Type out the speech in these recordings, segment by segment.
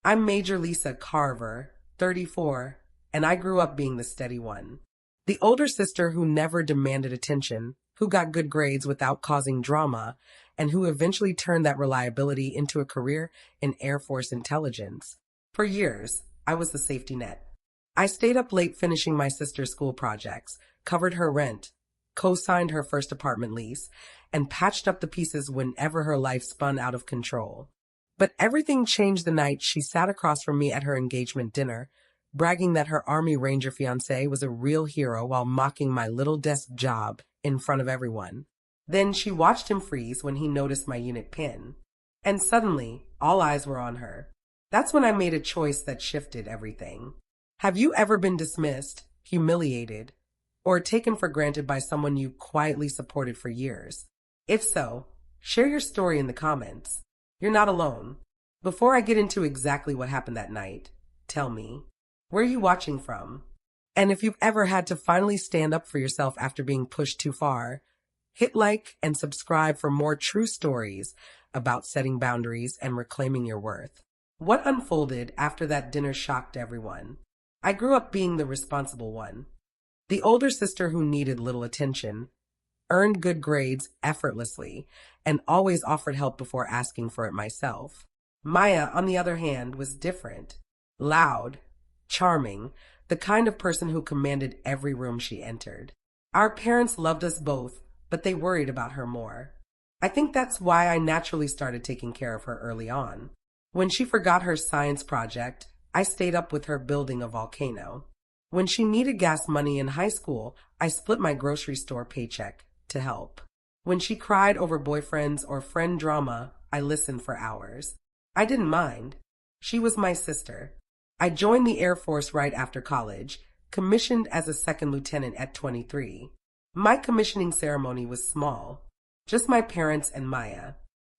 I'm Major Lisa Carver, 34, and I grew up being the steady one. The older sister who never demanded attention, who got good grades without causing drama, and who eventually turned that reliability into a career in Air Force intelligence. For years, I was the safety net. I stayed up late finishing my sister's school projects, covered her rent, co-signed her first apartment lease, and patched up the pieces whenever her life spun out of control. But everything changed the night she sat across from me at her engagement dinner, bragging that her Army Ranger fiancé was a real hero while mocking my little desk job in front of everyone. Then she watched him freeze when he noticed my unit pin. And suddenly, all eyes were on her. That's when I made a choice that shifted everything. Have you ever been dismissed, humiliated, or taken for granted by someone you quietly supported for years? If so, share your story in the comments. You're not alone. Before I get into exactly what happened that night, tell me, where are you watching from? And if you've ever had to finally stand up for yourself after being pushed too far, hit like and subscribe for more true stories about setting boundaries and reclaiming your worth. What unfolded after that dinner shocked everyone. I grew up being the responsible one. The older sister who needed little attention, earned good grades effortlessly, and always offered help before asking for it myself. Maya, on the other hand, was different. Loud, charming, the kind of person who commanded every room she entered. Our parents loved us both, but they worried about her more. I think that's why I naturally started taking care of her early on. When she forgot her science project, I stayed up with her building a volcano. When she needed gas money in high school, I split my grocery store paycheck to help. When she cried over boyfriends or friend drama, I listened for hours. I didn't mind. She was my sister. I joined the Air Force right after college, commissioned as a second lieutenant at 23. My commissioning ceremony was small, just my parents and Maya.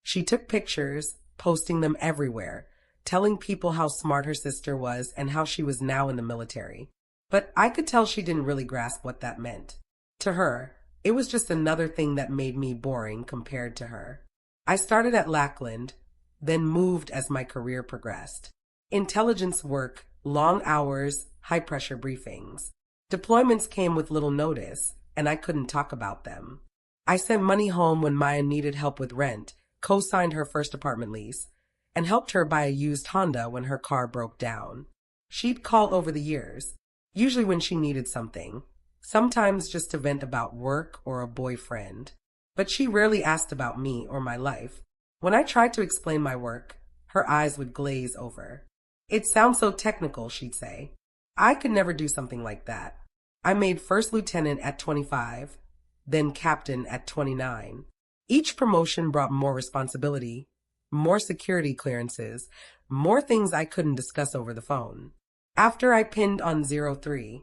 She took pictures, posting them everywhere, telling people how smart her sister was and how she was now in the military. But I could tell she didn't really grasp what that meant. To her, it was just another thing that made me boring compared to her. I started at Lackland, then moved as my career progressed. Intelligence work, long hours, high-pressure briefings. Deployments came with little notice, and I couldn't talk about them. I sent money home when Maya needed help with rent, co-signed her first apartment lease, and helped her buy a used Honda when her car broke down. She'd call over the years, usually when she needed something, sometimes just to vent about work or a boyfriend. But she rarely asked about me or my life. When I tried to explain my work, her eyes would glaze over. It sounds so technical, she'd say. I could never do something like that. I made first lieutenant at 25, then captain at 29. Each promotion brought more responsibility, more security clearances, more things I couldn't discuss over the phone. After I pinned on 03,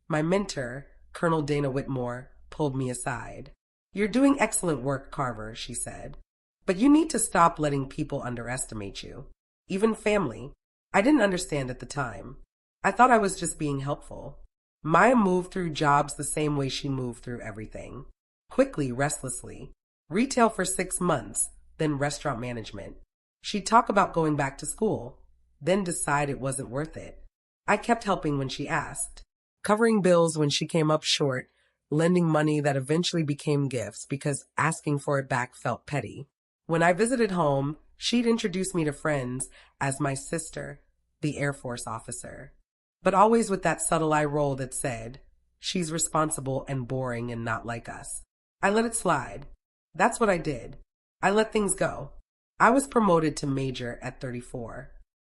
my mentor, Colonel Dana Whitmore, pulled me aside. "You're doing excellent work, Carver," she said. "But you need to stop letting people underestimate you. Even family." I didn't understand at the time. I thought I was just being helpful. Maya moved through jobs the same way she moved through everything. Quickly, restlessly. Retail for 6 months, then restaurant management. She'd talk about going back to school, then decide it wasn't worth it. I kept helping when she asked, covering bills when she came up short, lending money that eventually became gifts because asking for it back felt petty. When I visited home, she'd introduce me to friends as my sister, the Air Force officer. But always with that subtle eye roll that said, she's responsible and boring and not like us. I let it slide. That's what I did. I let things go. I was promoted to major at 34.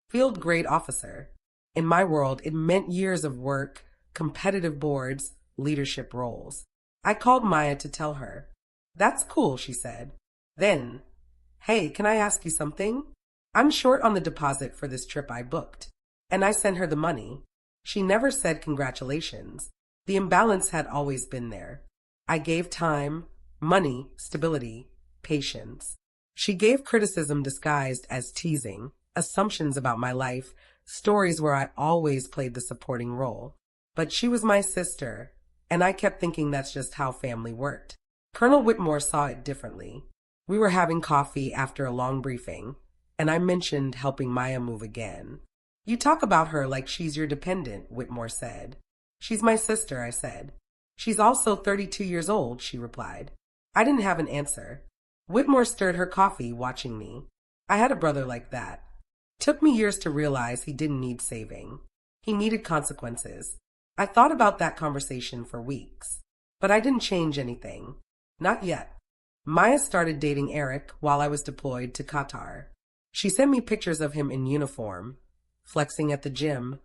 Field grade officer. In my world, it meant years of work, competitive boards, leadership roles. I called Maya to tell her. "That's cool," she said. Then, "Hey, can I ask you something? I'm short on the deposit for this trip I booked." And I sent her the money. She never said congratulations. The imbalance had always been there. I gave time, money, stability, patience. She gave criticism disguised as teasing, assumptions about my life, stories where I always played the supporting role. But she was my sister, and I kept thinking that's just how family worked. Colonel Whitmore saw it differently. We were having coffee after a long briefing, and I mentioned helping Maya move again. You talk about her like she's your dependent, Whitmore said. She's my sister, I said. She's also 32 years old, she replied. I didn't have an answer. Whitmore stirred her coffee, watching me. I had a brother like that. Took me years to realize he didn't need saving. He needed consequences. I thought about that conversation for weeks. But I didn't change anything. Not yet. Maya started dating Eric while I was deployed to Qatar. She sent me pictures of him in uniform, flexing at the gym,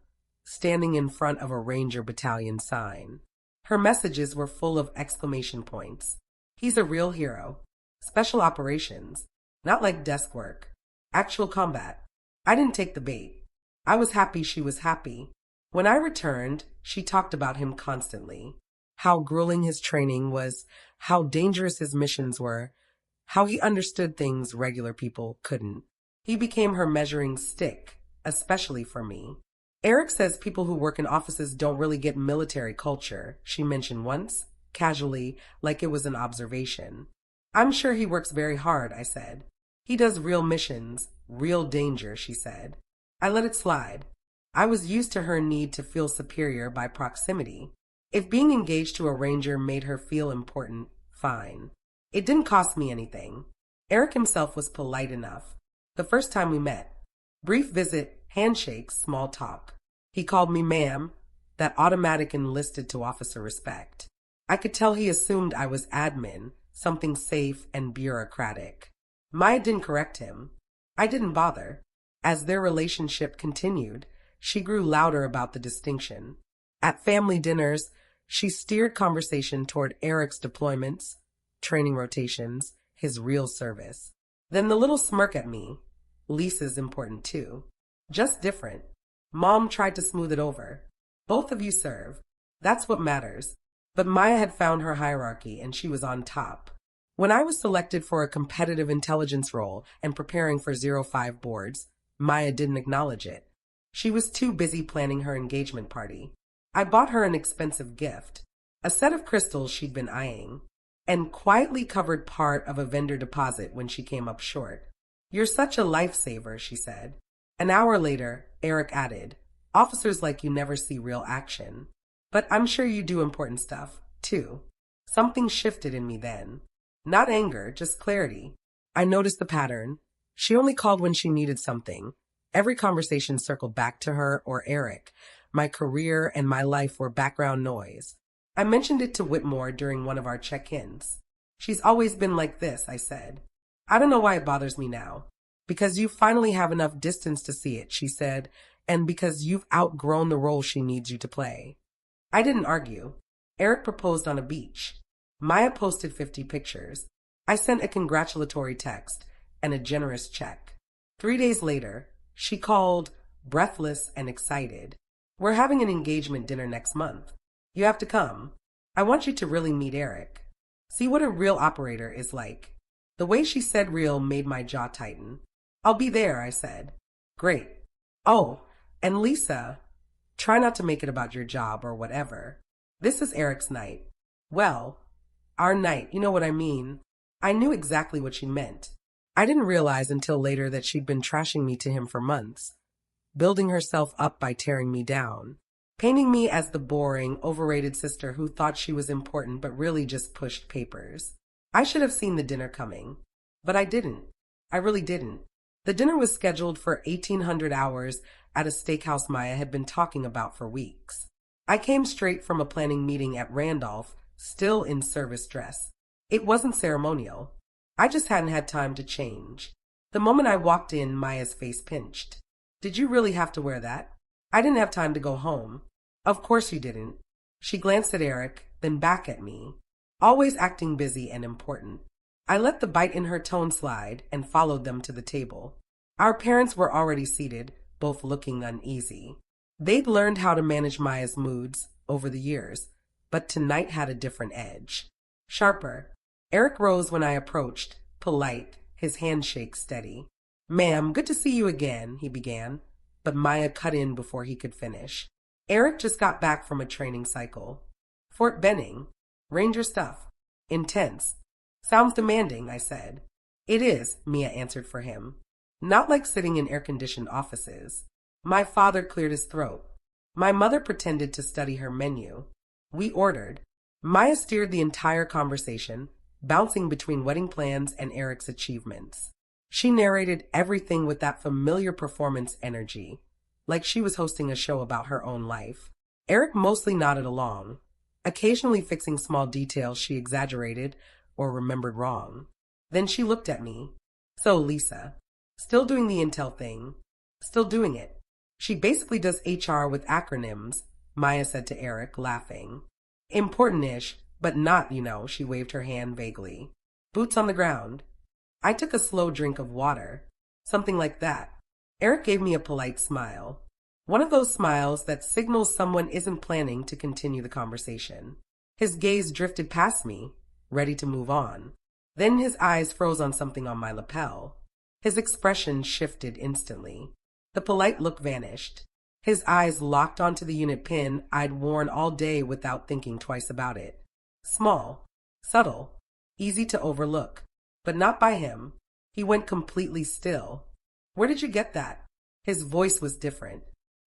standing in front of a Ranger Battalion sign. Her messages were full of exclamation points. He's a real hero. Special operations. Not like desk work. Actual combat. I didn't take the bait. I was happy she was happy. When I returned, she talked about him constantly. How grueling his training was, how dangerous his missions were, how he understood things regular people couldn't. He became her measuring stick, especially for me. Eric says people who work in offices don't really get military culture, she mentioned once, casually, like it was an observation. I'm sure he works very hard, I said. He does real missions, real danger, she said. I let it slide. I was used to her need to feel superior by proximity. If being engaged to a ranger made her feel important, fine. It didn't cost me anything. Eric himself was polite enough. The first time we met. Brief visit, handshakes, small talk. He called me ma'am, that automatic enlisted to officer respect. I could tell he assumed I was admin, something safe and bureaucratic. Maya didn't correct him. I didn't bother. As their relationship continued, she grew louder about the distinction. At family dinners, she steered conversation toward Eric's deployments, training rotations, his real service. Then the little smirk at me. Lisa's important too. Just different. Mom tried to smooth it over. Both of you serve. That's what matters. But Maya had found her hierarchy and she was on top. When I was selected for a competitive intelligence role and preparing for 05 boards, Maya didn't acknowledge it. She was too busy planning her engagement party. I bought her an expensive gift, a set of crystals she'd been eyeing, and quietly covered part of a vendor deposit when she came up short. You're such a lifesaver, she said. An hour later, Eric added, officers like you never see real action. But I'm sure you do important stuff, too. Something shifted in me then. Not anger, just clarity. I noticed the pattern. She only called when she needed something. Every conversation circled back to her or Eric. My career and my life were background noise. I mentioned it to Whitmore during one of our check-ins. She's always been like this, I said. I don't know why it bothers me now. Because you finally have enough distance to see it, she said, and because you've outgrown the role she needs you to play. I didn't argue. Eric proposed on a beach. Maya posted 50 pictures. I sent a congratulatory text and a generous check. 3 days later, she called, breathless and excited. We're having an engagement dinner next month. You have to come. I want you to really meet Eric. See what a real operator is like. The way she said real made my jaw tighten. I'll be there, I said. Great. Oh, and Lisa, try not to make it about your job or whatever. This is Eric's night. Well, our night, you know what I mean. I knew exactly what she meant. I didn't realize until later that she'd been trashing me to him for months, building herself up by tearing me down, painting me as the boring, overrated sister who thought she was important but really just pushed papers. I should have seen the dinner coming, but I didn't. I really didn't. The dinner was scheduled for 1800 hours at a steakhouse Maya had been talking about for weeks. I came straight from a planning meeting at Randolph, still in service dress. It wasn't ceremonial. I just hadn't had time to change. The moment I walked in, Maya's face pinched. Did you really have to wear that? I didn't have time to go home. Of course you didn't. She glanced at Eric, then back at me, always acting busy and important. I let the bite in her tone slide and followed them to the table. Our parents were already seated, both looking uneasy. They'd learned how to manage Maya's moods over the years, but tonight had a different edge. Sharper. Eric rose when I approached, polite, his handshake steady. Ma'am, good to see you again, he began, but Maya cut in before he could finish. Eric just got back from a training cycle. Fort Benning. Ranger stuff. Intense. Sounds demanding, I said. It is, Mia answered for him. Not like sitting in air-conditioned offices. My father cleared his throat. My mother pretended to study her menu. We ordered. Maya steered the entire conversation, bouncing between wedding plans and Eric's achievements. She narrated everything with that familiar performance energy, like she was hosting a show about her own life. Eric mostly nodded along, occasionally fixing small details she exaggerated or remembered wrong. Then she looked at me. So, Lisa, still doing the Intel thing? Still doing it. She basically does HR with acronyms, Maya said to Eric, laughing. Important-ish, but not, she waved her hand vaguely. Boots on the ground. I took a slow drink of water. Something like that. Eric gave me a polite smile. One of those smiles that signals someone isn't planning to continue the conversation. His gaze drifted past me, ready to move on. Then his eyes froze on something on my lapel. His expression shifted instantly. The polite look vanished. His eyes locked onto the unit pin I'd worn all day without thinking twice about it. Small, subtle, easy to overlook. But not by him. He went completely still. Where did you get that? His voice was different.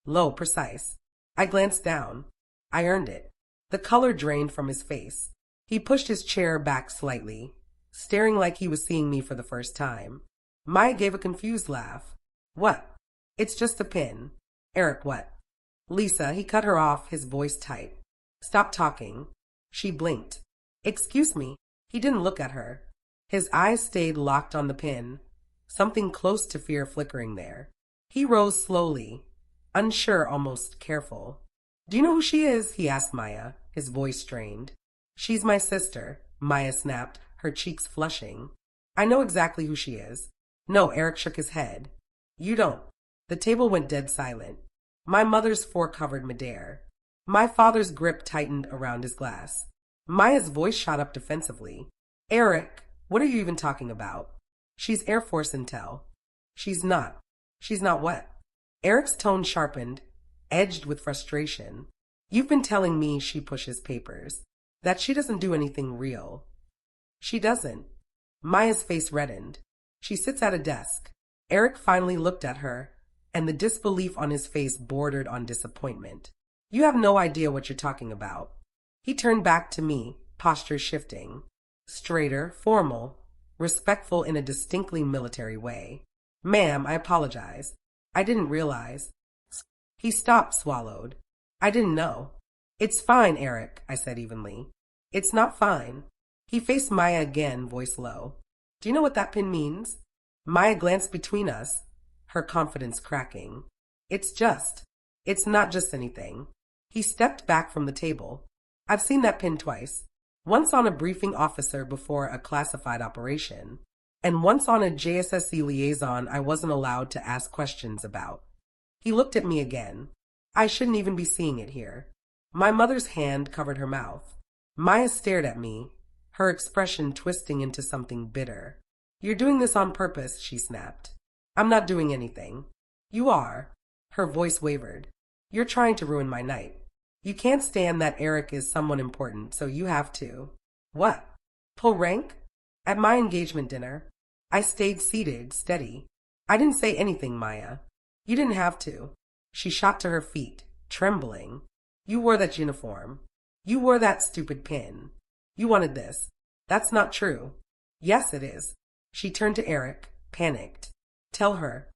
Low, precise. I glanced down. I earned it. The color drained from his face. He pushed his chair back slightly, staring like he was seeing me for the first time. Maya gave a confused laugh. What? It's just a pin. Eric, what? Lisa, he cut her off, his voice tight. Stop talking. She blinked. Excuse me. He didn't look at her. His eyes stayed locked on the pin, something close to fear flickering there. He rose slowly, unsure, almost careful. Do you know who she is? He asked Maya, his voice strained. She's my sister, Maya snapped, her cheeks flushing. I know exactly who she is. No, Eric shook his head. You don't. The table went dead silent. My mother's fork covered midair. My father's grip tightened around his glass. Maya's voice shot up defensively. Eric, what are you even talking about? She's Air Force intel. She's not. She's not what? Eric's tone sharpened, edged with frustration. You've been telling me she pushes papers, that she doesn't do anything real. She doesn't. Maya's face reddened. She sits at a desk. Eric finally looked at her, and the disbelief on his face bordered on disappointment. You have no idea what you're talking about. He turned back to me, posture shifting. Straighter, formal, respectful in a distinctly military way. Ma'am, I apologize. I didn't realize. He stopped, swallowed. I didn't know. It's fine, Eric, I said evenly. It's not fine. He faced Maya again, voice low. Do you know what that pin means? Maya glanced between us, her confidence cracking. It's not just anything. He stepped back from the table. I've seen that pin twice. Once on a briefing officer before a classified operation, and once on a JSSC liaison I wasn't allowed to ask questions about. He looked at me again. I shouldn't even be seeing it here. My mother's hand covered her mouth. Maya stared at me, her expression twisting into something bitter. You're doing this on purpose, she snapped. I'm not doing anything. You are. Her voice wavered. You're trying to ruin my night. You can't stand that Eric is someone important, so you have to. What? Pull rank? At my engagement dinner, I stayed seated, steady. I didn't say anything, Maya. You didn't have to. She shot to her feet, trembling. You wore that uniform. You wore that stupid pin. You wanted this. That's not true. Yes, it is. She turned to Eric, panicked. Tell her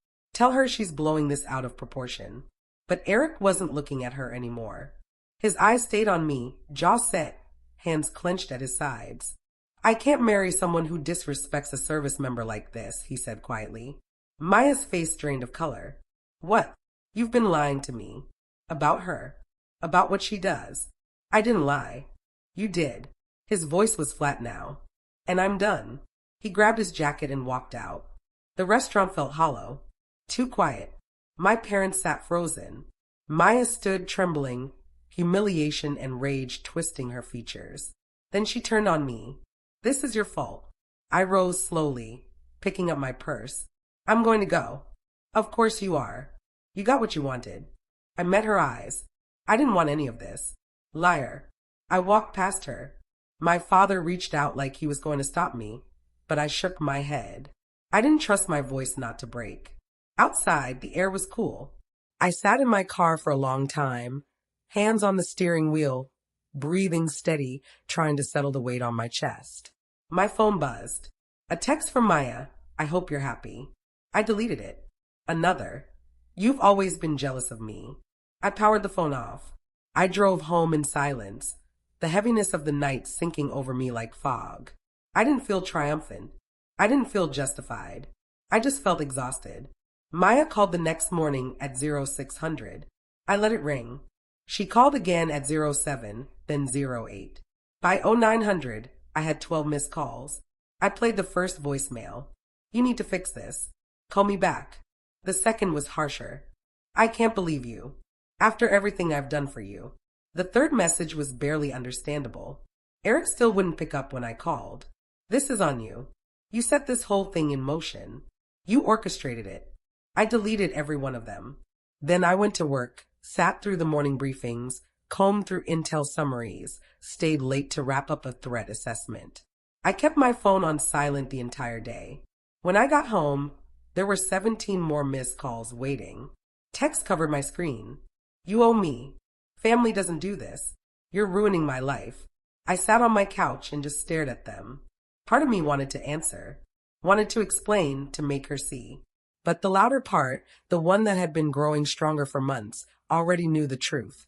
she's blowing this out of proportion. But Eric wasn't looking at her anymore. His eyes stayed on me, jaw set, hands clenched at his sides. I can't marry someone who disrespects a service member like this, he said quietly. Maya's face drained of color. What? You've been lying to me. About her. About what she does. I didn't lie. You did. His voice was flat now. And I'm done. He grabbed his jacket and walked out. The restaurant felt hollow. Too quiet. My parents sat frozen. Maya stood trembling, humiliation and rage twisting her features. Then she turned on me. This is your fault. I rose slowly, picking up my purse. I'm going to go. Of course you are. You got what you wanted. I met her eyes. I didn't want any of this. Liar. I walked past her. My father reached out like he was going to stop me, but I shook my head. I didn't trust my voice not to break. Outside, the air was cool. I sat in my car for a long time, hands on the steering wheel, breathing steady, trying to settle the weight on my chest. My phone buzzed. A text from Maya. I hope you're happy. I deleted it. Another. You've always been jealous of me. I powered the phone off. I drove home in silence, the heaviness of the night sinking over me like fog. I didn't feel triumphant. I didn't feel justified. I just felt exhausted. Maya called the next morning at 0600. I let it ring. She called again at 07, then 08. By 0900, I had 12 missed calls. I played the first voicemail. You need to fix this. Call me back. The second was harsher. I can't believe you. After everything I've done for you. The third message was barely understandable. Eric still wouldn't pick up when I called. This is on you. You set this whole thing in motion. You orchestrated it. I deleted every one of them. Then I went to work, sat through the morning briefings, combed through intel summaries, stayed late to wrap up a threat assessment. I kept my phone on silent the entire day. When I got home, there were 17 more missed calls waiting. Text covered my screen. You owe me. Family doesn't do this. You're ruining my life. I sat on my couch and just stared at them. Part of me wanted to answer, wanted to explain, to make her see. But the louder part, the one that had been growing stronger for months, already knew the truth.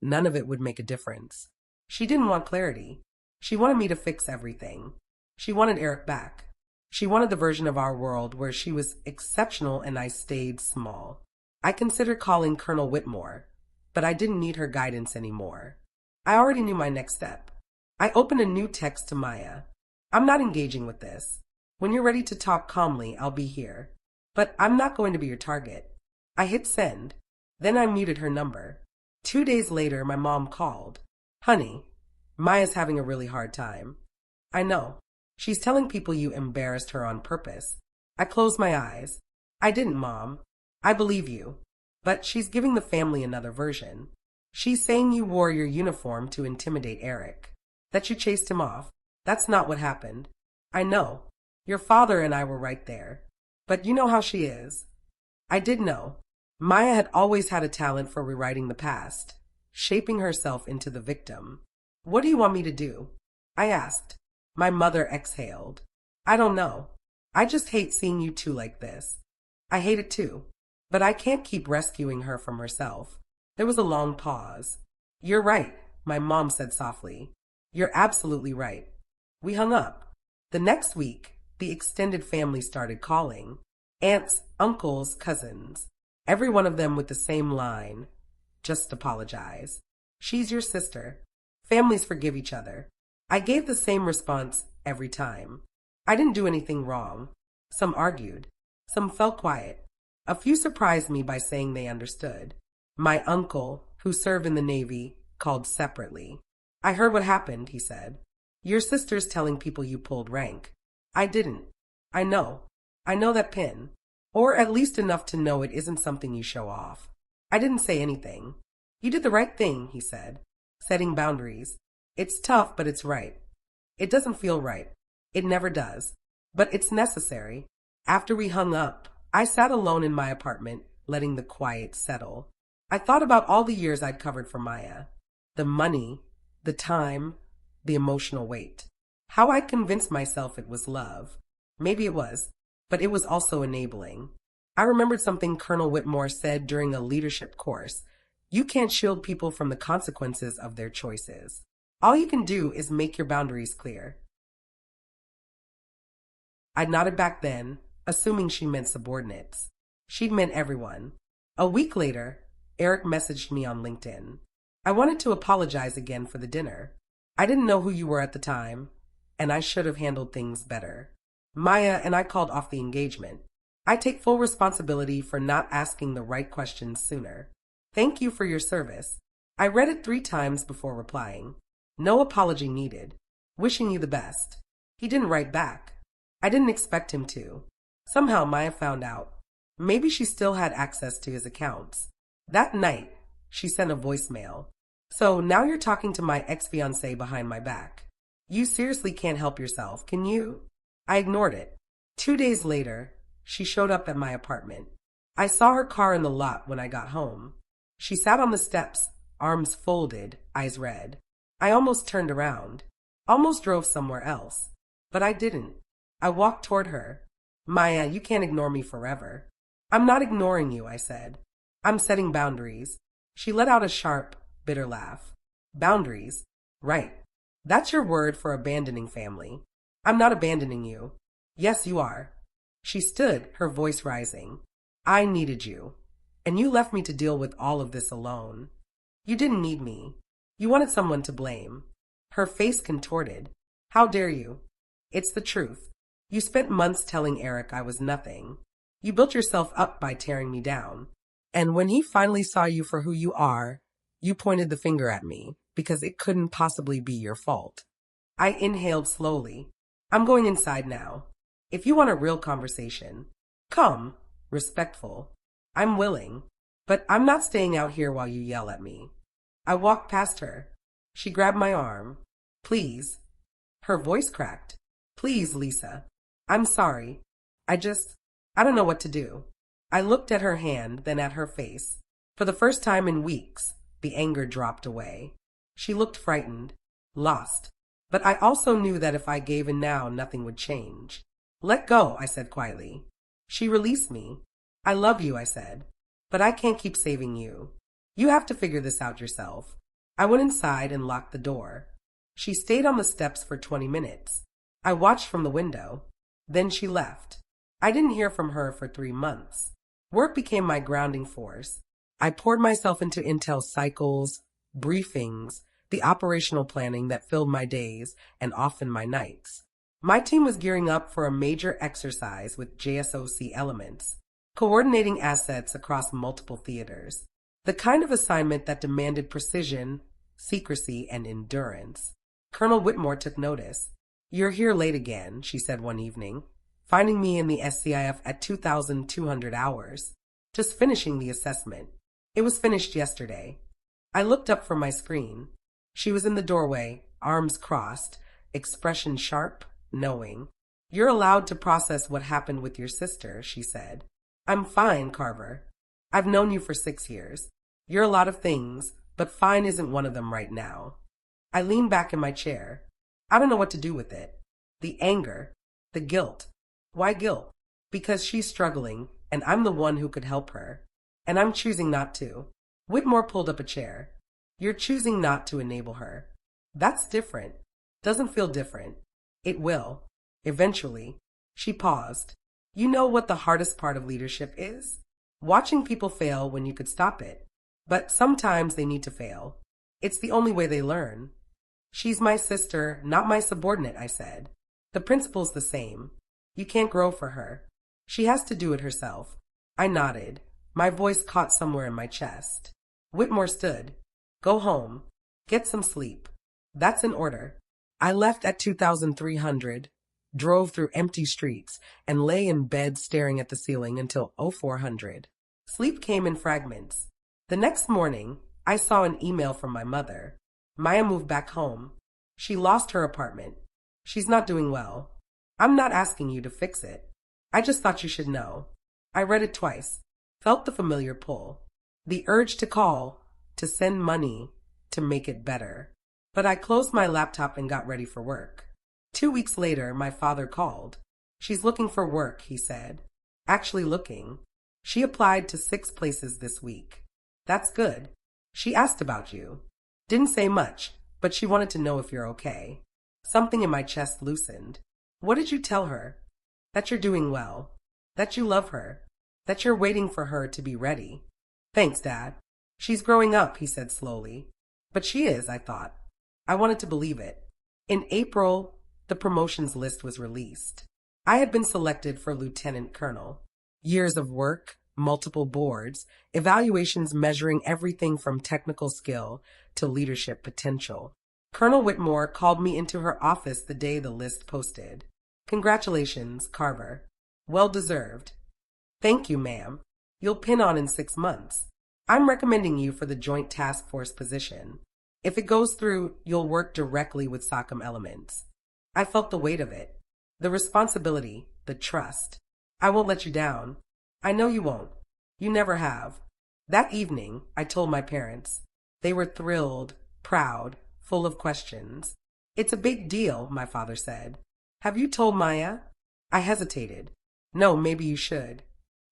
None of it would make a difference. She didn't want clarity. She wanted me to fix everything. She wanted Eric back. She wanted the version of our world where she was exceptional and I stayed small. I considered calling Colonel Whitmore, but I didn't need her guidance anymore. I already knew my next step. I opened a new text to Maya. I'm not engaging with this. When you're ready to talk calmly, I'll be here. But I'm not going to be your target. I hit send. Then I muted her number. 2 days later, my mom called. Honey, Maya's having a really hard time. I know. She's telling people you embarrassed her on purpose. I closed my eyes. I didn't, Mom. I believe you. But she's giving the family another version. She's saying you wore your uniform to intimidate Eric. That you chased him off. That's not what happened. I know. Your father and I were right there. But you know how she is. I did know. Maya had always had a talent for rewriting the past, shaping herself into the victim. What do you want me to do? I asked. My mother exhaled. I don't know. I just hate seeing you two like this. I hate it too. But I can't keep rescuing her from herself. There was a long pause. You're right, my mom said softly. You're absolutely right. We hung up. The next week, the extended family started calling. Aunts, uncles, cousins. Every one of them with the same line. Just apologize. She's your sister. Families forgive each other. I gave the same response every time. I didn't do anything wrong. Some argued. Some fell quiet. A few surprised me by saying they understood. My uncle, who served in the Navy, called separately. I heard what happened, he said. Your sister's telling people you pulled rank. I didn't. I know. I know that pin. Or at least enough to know it isn't something you show off. I didn't say anything. You did the right thing, he said. Setting boundaries. It's tough, but it's right. It doesn't feel right. It never does. But it's necessary. After we hung up, I sat alone in my apartment, letting the quiet settle. I thought about all the years I'd covered for Maya. The money, the time, the emotional weight. How I convinced myself it was love. Maybe it was, but it was also enabling. I remembered something Colonel Whitmore said during a leadership course. You can't shield people from the consequences of their choices. All you can do is make your boundaries clear. I nodded back then, assuming she meant subordinates. She'd meant everyone. A week later, Eric messaged me on LinkedIn. I wanted to apologize again for the dinner. I didn't know who you were at the time, and I should have handled things better. Maya and I called off the engagement. I take full responsibility for not asking the right questions sooner. Thank you for your service. I read it 3 times before replying. No apology needed. Wishing you the best. He didn't write back. I didn't expect him to. Somehow Maya found out. Maybe she still had access to his accounts. That night, she sent a voicemail. So now you're talking to my ex-fiancé behind my back. You seriously can't help yourself, can you? I ignored it. 2 days later, she showed up at my apartment. I saw her car in the lot when I got home. She sat on the steps, arms folded, eyes red. I almost turned around, almost drove somewhere else. But I didn't. I walked toward her. Maya, you can't ignore me forever. I'm not ignoring you, I said. I'm setting boundaries. She let out a sharp, bitter laugh. Boundaries? Right. That's your word for abandoning family. I'm not abandoning you. Yes, you are. She stood, her voice rising. I needed you. And you left me to deal with all of this alone. You didn't need me. You wanted someone to blame. Her face contorted. How dare you? It's the truth. You spent months telling Eric I was nothing. You built yourself up by tearing me down. And when he finally saw you for who you are, you pointed the finger at me because it couldn't possibly be your fault. I inhaled slowly. I'm going inside now. If you want a real conversation, come, respectful. I'm willing, but I'm not staying out here while you yell at me. I walked past her. She grabbed my arm. Please. Her voice cracked. Please, Lisa. I'm sorry. I don't know what to do. I looked at her hand, then at her face. For the first time in weeks, the anger dropped away. She looked frightened, lost. But I also knew that if I gave in now, nothing would change. Let go, I said quietly. She released me. I love you, I said. But I can't keep saving you. You have to figure this out yourself. I went inside and locked the door. She stayed on the steps for 20 minutes. I watched from the window. Then she left. I didn't hear from her for 3 months. Work became my grounding force. I poured myself into Intel cycles, briefings, the operational planning that filled my days and often my nights. My team was gearing up for a major exercise with JSOC elements, coordinating assets across multiple theaters, the kind of assignment that demanded precision, secrecy, and endurance. Colonel Whitmore took notice. You're here late again, she said one evening, finding me in the SCIF at 2,200 hours, just finishing the assessment. It was finished yesterday. I looked up from my screen. She was in the doorway, arms crossed, expression sharp, knowing. You're allowed to process what happened with your sister, she said. I'm fine, Carver. I've known you for 6 years. You're a lot of things, but fine isn't one of them right now. I leaned back in my chair. I don't know what to do with it. The anger, the guilt. Why guilt? Because she's struggling, and I'm the one who could help her. And I'm choosing not to. Whitmore pulled up a chair. You're choosing not to enable her. That's different. Doesn't feel different. It will. Eventually. She paused. You know what the hardest part of leadership is? Watching people fail when you could stop it. But sometimes they need to fail. It's the only way they learn. She's my sister, not my subordinate, I said. The principle's the same. You can't grow for her. She has to do it herself. I nodded. My voice caught somewhere in my chest. Whitmore stood. Go home. Get some sleep. That's in order. I left at 2,300, drove through empty streets, and lay in bed staring at the ceiling until 0400. Sleep came in fragments. The next morning, I saw an email from my mother. Maya moved back home. She lost her apartment. She's not doing well. I'm not asking you to fix it. I just thought you should know. I read it twice, felt the familiar pull, the urge to call, to send money, to make it better. But I closed my laptop and got ready for work. 2 weeks later, my father called. She's looking for work, he said. Actually looking. She applied to 6 places this week. That's good. She asked about you. Didn't say much, but she wanted to know if you're okay. Something in my chest loosened. What did you tell her? That you're doing well. That you love her. That you're waiting for her to be ready. Thanks, Dad. She's growing up, he said slowly. But she is, I thought. I wanted to believe it. In April, the promotions list was released. I had been selected for lieutenant colonel. Years of work, multiple boards, evaluations measuring everything from technical skill to leadership potential. Colonel Whitmore called me into her office the day the list posted. Congratulations, Carver. Well deserved. Thank you, ma'am. You'll pin on in 6 months. I'm recommending you for the Joint Task Force position. If it goes through, you'll work directly with SOCOM elements. I felt the weight of it. The responsibility, the trust. I won't let you down. I know you won't. You never have. That evening, I told my parents. They were thrilled, proud, full of questions. It's a big deal, my father said. Have you told Maya? I hesitated. No, maybe you should.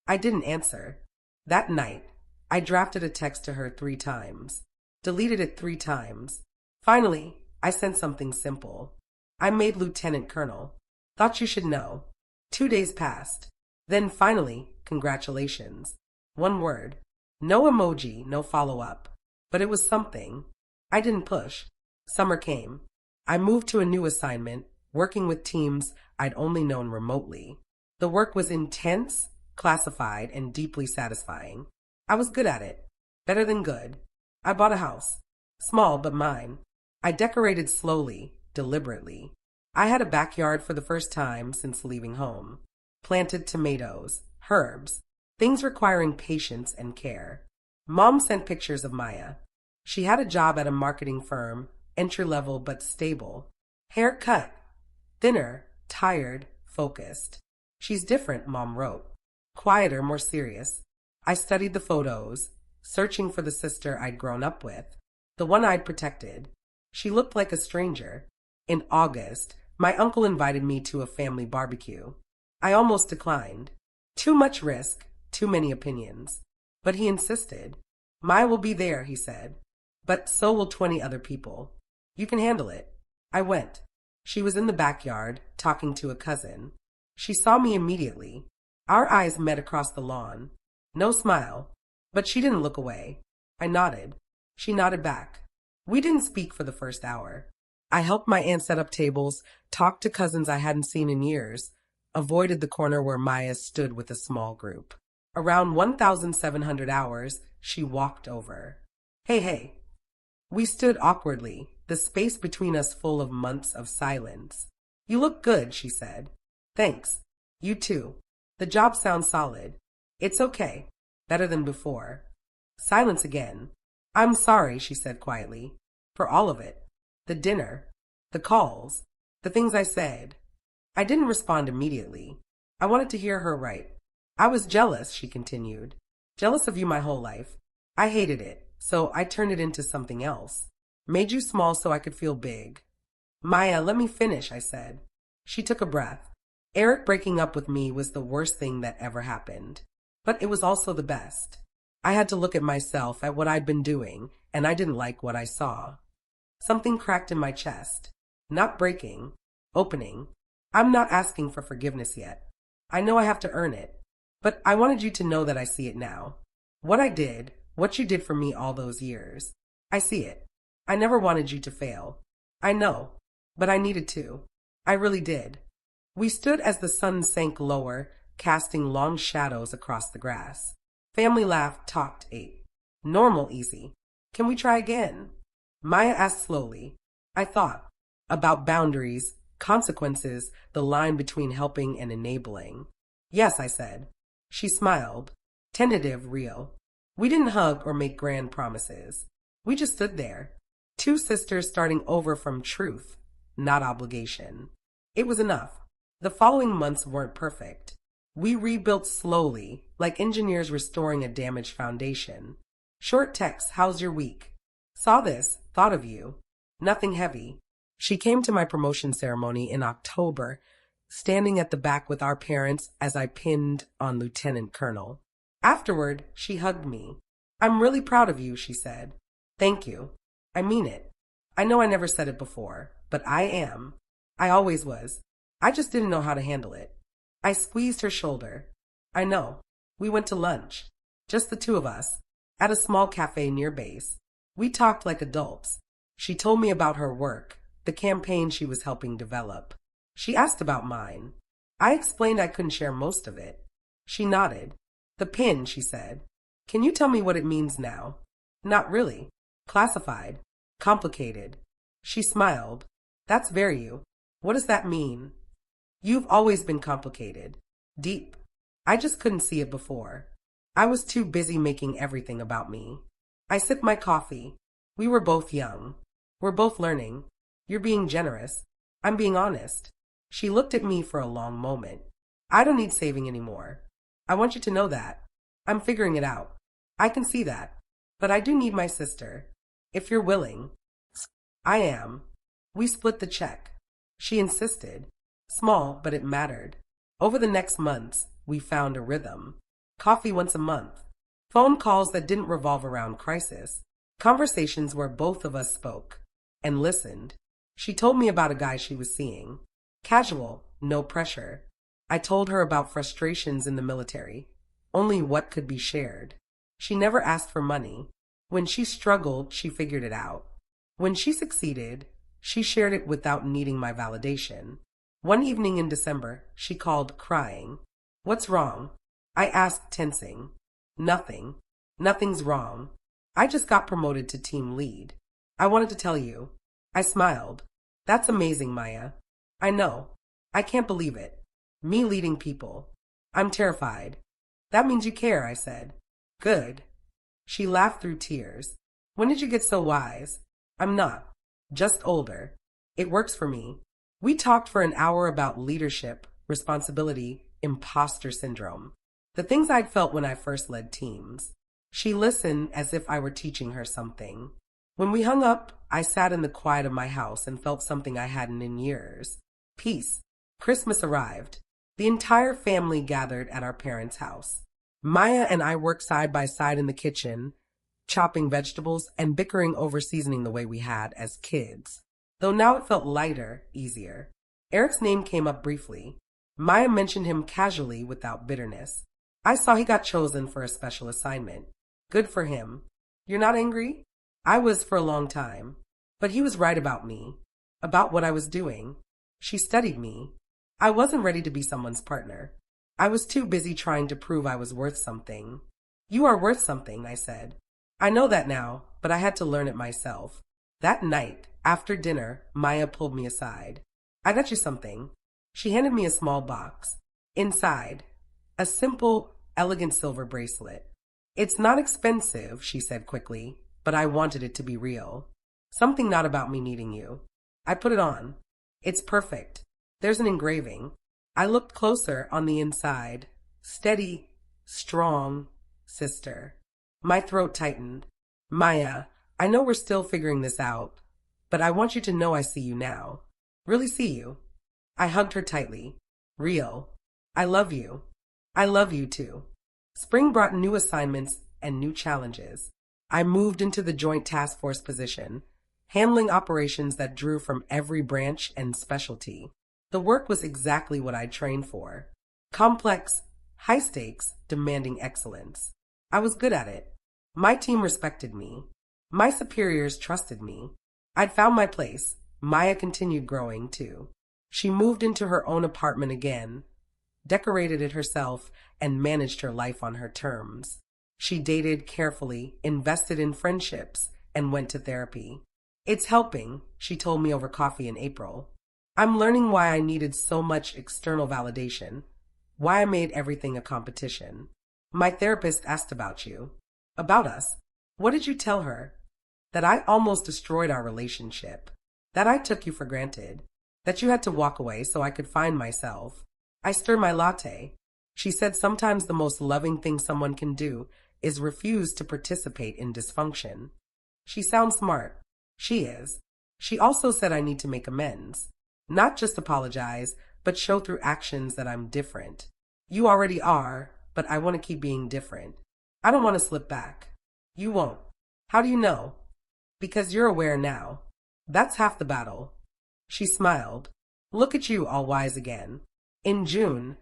I didn't answer. That night, I drafted a text to her 3 times, deleted it 3 times. Finally, I sent something simple. I made Lieutenant Colonel. Thought you should know. 2 days passed. Then finally, congratulations. 1 word. No emoji, no follow-up. But it was something. I didn't push. Summer came. I moved to a new assignment, working with teams I'd only known remotely. The work was intense, classified, and deeply satisfying. I was good at it. Better than good. I bought a house. Small, but mine. I decorated slowly, deliberately. I had a backyard for the first time since leaving home. Planted tomatoes, herbs, things requiring patience and care. Mom sent pictures of Maya. She had a job at a marketing firm, entry-level but stable. Hair cut. Thinner, tired, focused. She's different, Mom wrote. Quieter, more serious. I studied the photos, searching for the sister I'd grown up with, the one I'd protected. She looked like a stranger. In August, my uncle invited me to a family barbecue. I almost declined. Too much risk, too many opinions. But he insisted. Maya will be there, he said. But so will 20 other people. You can handle it. I went. She was in the backyard, talking to a cousin. She saw me immediately. Our eyes met across the lawn. No smile. But she didn't look away. I nodded. She nodded back. We didn't speak for the first hour. I helped my aunt set up tables, talked to cousins I hadn't seen in years, avoided the corner where Maya stood with a small group. Around 1,700 hours, she walked over. Hey. We stood awkwardly, the space between us full of months of silence. You look good, she said. Thanks. You too. The job sounds solid. It's okay. Better than before. Silence again. I'm sorry, she said quietly. For all of it. The dinner. The calls. The things I said. I didn't respond immediately. I wanted to hear her right. I was jealous, she continued. Jealous of you my whole life. I hated it, so I turned it into something else. Made you small so I could feel big. Maya, let me finish, I said. She took a breath. Eric breaking up with me was the worst thing that ever happened. But it was also the best. I had to look at myself, at what I'd been doing, and I didn't like what I saw. Something cracked in my chest. Not breaking. Opening. I'm not asking for forgiveness yet. I know I have to earn it. But I wanted you to know that I see it now. What I did, what you did for me all those years. I see it. I never wanted you to fail. I know. But I needed to. I really did. We stood as the sun sank lower, casting long shadows across the grass. Family laughed, talked, ate. Normal, easy. Can we try again? Maya asked slowly. I thought. About boundaries, consequences, the line between helping and enabling. Yes, I said. She smiled. Tentative, real. We didn't hug or make grand promises. We just stood there. 2 sisters starting over from truth, not obligation. It was enough. The following months weren't perfect. We rebuilt slowly, like engineers restoring a damaged foundation. Short texts, how's your week? Saw this, thought of you. Nothing heavy. She came to my promotion ceremony in October, standing at the back with our parents as I pinned on Lieutenant Colonel. Afterward, she hugged me. I'm really proud of you, she said. Thank you. I mean it. I know I never said it before, but I am. I always was. I just didn't know how to handle it. I squeezed her shoulder. I know. We went to lunch. Just the 2 of us. At a small cafe near base. We talked like adults. She told me about her work, the campaign she was helping develop. She asked about mine. I explained I couldn't share most of it. She nodded. The pin, she said. Can you tell me what it means now? Not really. Classified. Complicated. She smiled. That's very you. What does that mean? You've always been complicated. Deep. I just couldn't see it before. I was too busy making everything about me. I sipped my coffee. We were both young. We're both learning. You're being generous. I'm being honest. She looked at me for a long moment. I don't need saving anymore. I want you to know that. I'm figuring it out. I can see that. But I do need my sister. If you're willing. I am. We split the check. She insisted. Small, but it mattered. Over the next months, we found a rhythm. Coffee once a month. Phone calls that didn't revolve around crisis. Conversations where both of us spoke and listened. She told me about a guy she was seeing. Casual, no pressure. I told her about frustrations in the military. Only what could be shared. She never asked for money. When she struggled, she figured it out. When she succeeded, she shared it without needing my validation. One evening in December, she called crying. What's wrong? I asked, tensing. Nothing. Nothing's wrong. I just got promoted to team lead. I wanted to tell you. I smiled. That's amazing, Maya. I know. I can't believe it. Me leading people. I'm terrified. That means you care, I said. Good. She laughed through tears. When did you get so wise? I'm not. Just older. It works for me. We talked for an hour about leadership, responsibility, imposter syndrome. The things I'd felt when I first led teams. She listened as if I were teaching her something. When we hung up, I sat in the quiet of my house and felt something I hadn't in years. Peace. Christmas arrived. The entire family gathered at our parents' house. Maya and I worked side by side in the kitchen, chopping vegetables and bickering over seasoning the way we had as kids. Though now it felt lighter, easier. Eric's name came up briefly. Maya mentioned him casually without bitterness. I saw he got chosen for a special assignment. Good for him. You're not angry? I was for a long time. But he was right about me. About what I was doing. She studied me. I wasn't ready to be someone's partner. I was too busy trying to prove I was worth something. You are worth something, I said. I know that now, but I had to learn it myself. That night, after dinner, Maya pulled me aside. I got you something. She handed me a small box. Inside, a simple, elegant silver bracelet. It's not expensive, she said quickly, but I wanted it to be real. Something not about me needing you. I put it on. It's perfect. There's an engraving. I looked closer on the inside. Steady, strong, sister. My throat tightened. Maya, I know we're still figuring this out, but I want you to know I see you now. Really see you. I hugged her tightly. Real. I love you. I love you too. Spring brought new assignments and new challenges. I moved into the Joint Task Force position, handling operations that drew from every branch and specialty. The work was exactly what I'd trained for. Complex, high stakes, demanding excellence. I was good at it. My team respected me. My superiors trusted me. I'd found my place. Maya continued growing, too. She moved into her own apartment again, decorated it herself, and managed her life on her terms. She dated carefully, invested in friendships, and went to therapy. It's helping, she told me over coffee in April. I'm learning why I needed so much external validation, why I made everything a competition. My therapist asked about you. About us. What did you tell her? That I almost destroyed our relationship. That I took you for granted. That you had to walk away so I could find myself. I stirred my latte. She said sometimes the most loving thing someone can do is refuse to participate in dysfunction. She sounds smart. She is. She also said I need to make amends. Not just apologize, but show through actions that I'm different. You already are, but I want to keep being different. I don't want to slip back. You won't. How do you know? Because you're aware now. That's half the battle. She smiled. Look at you, all wise again. In June,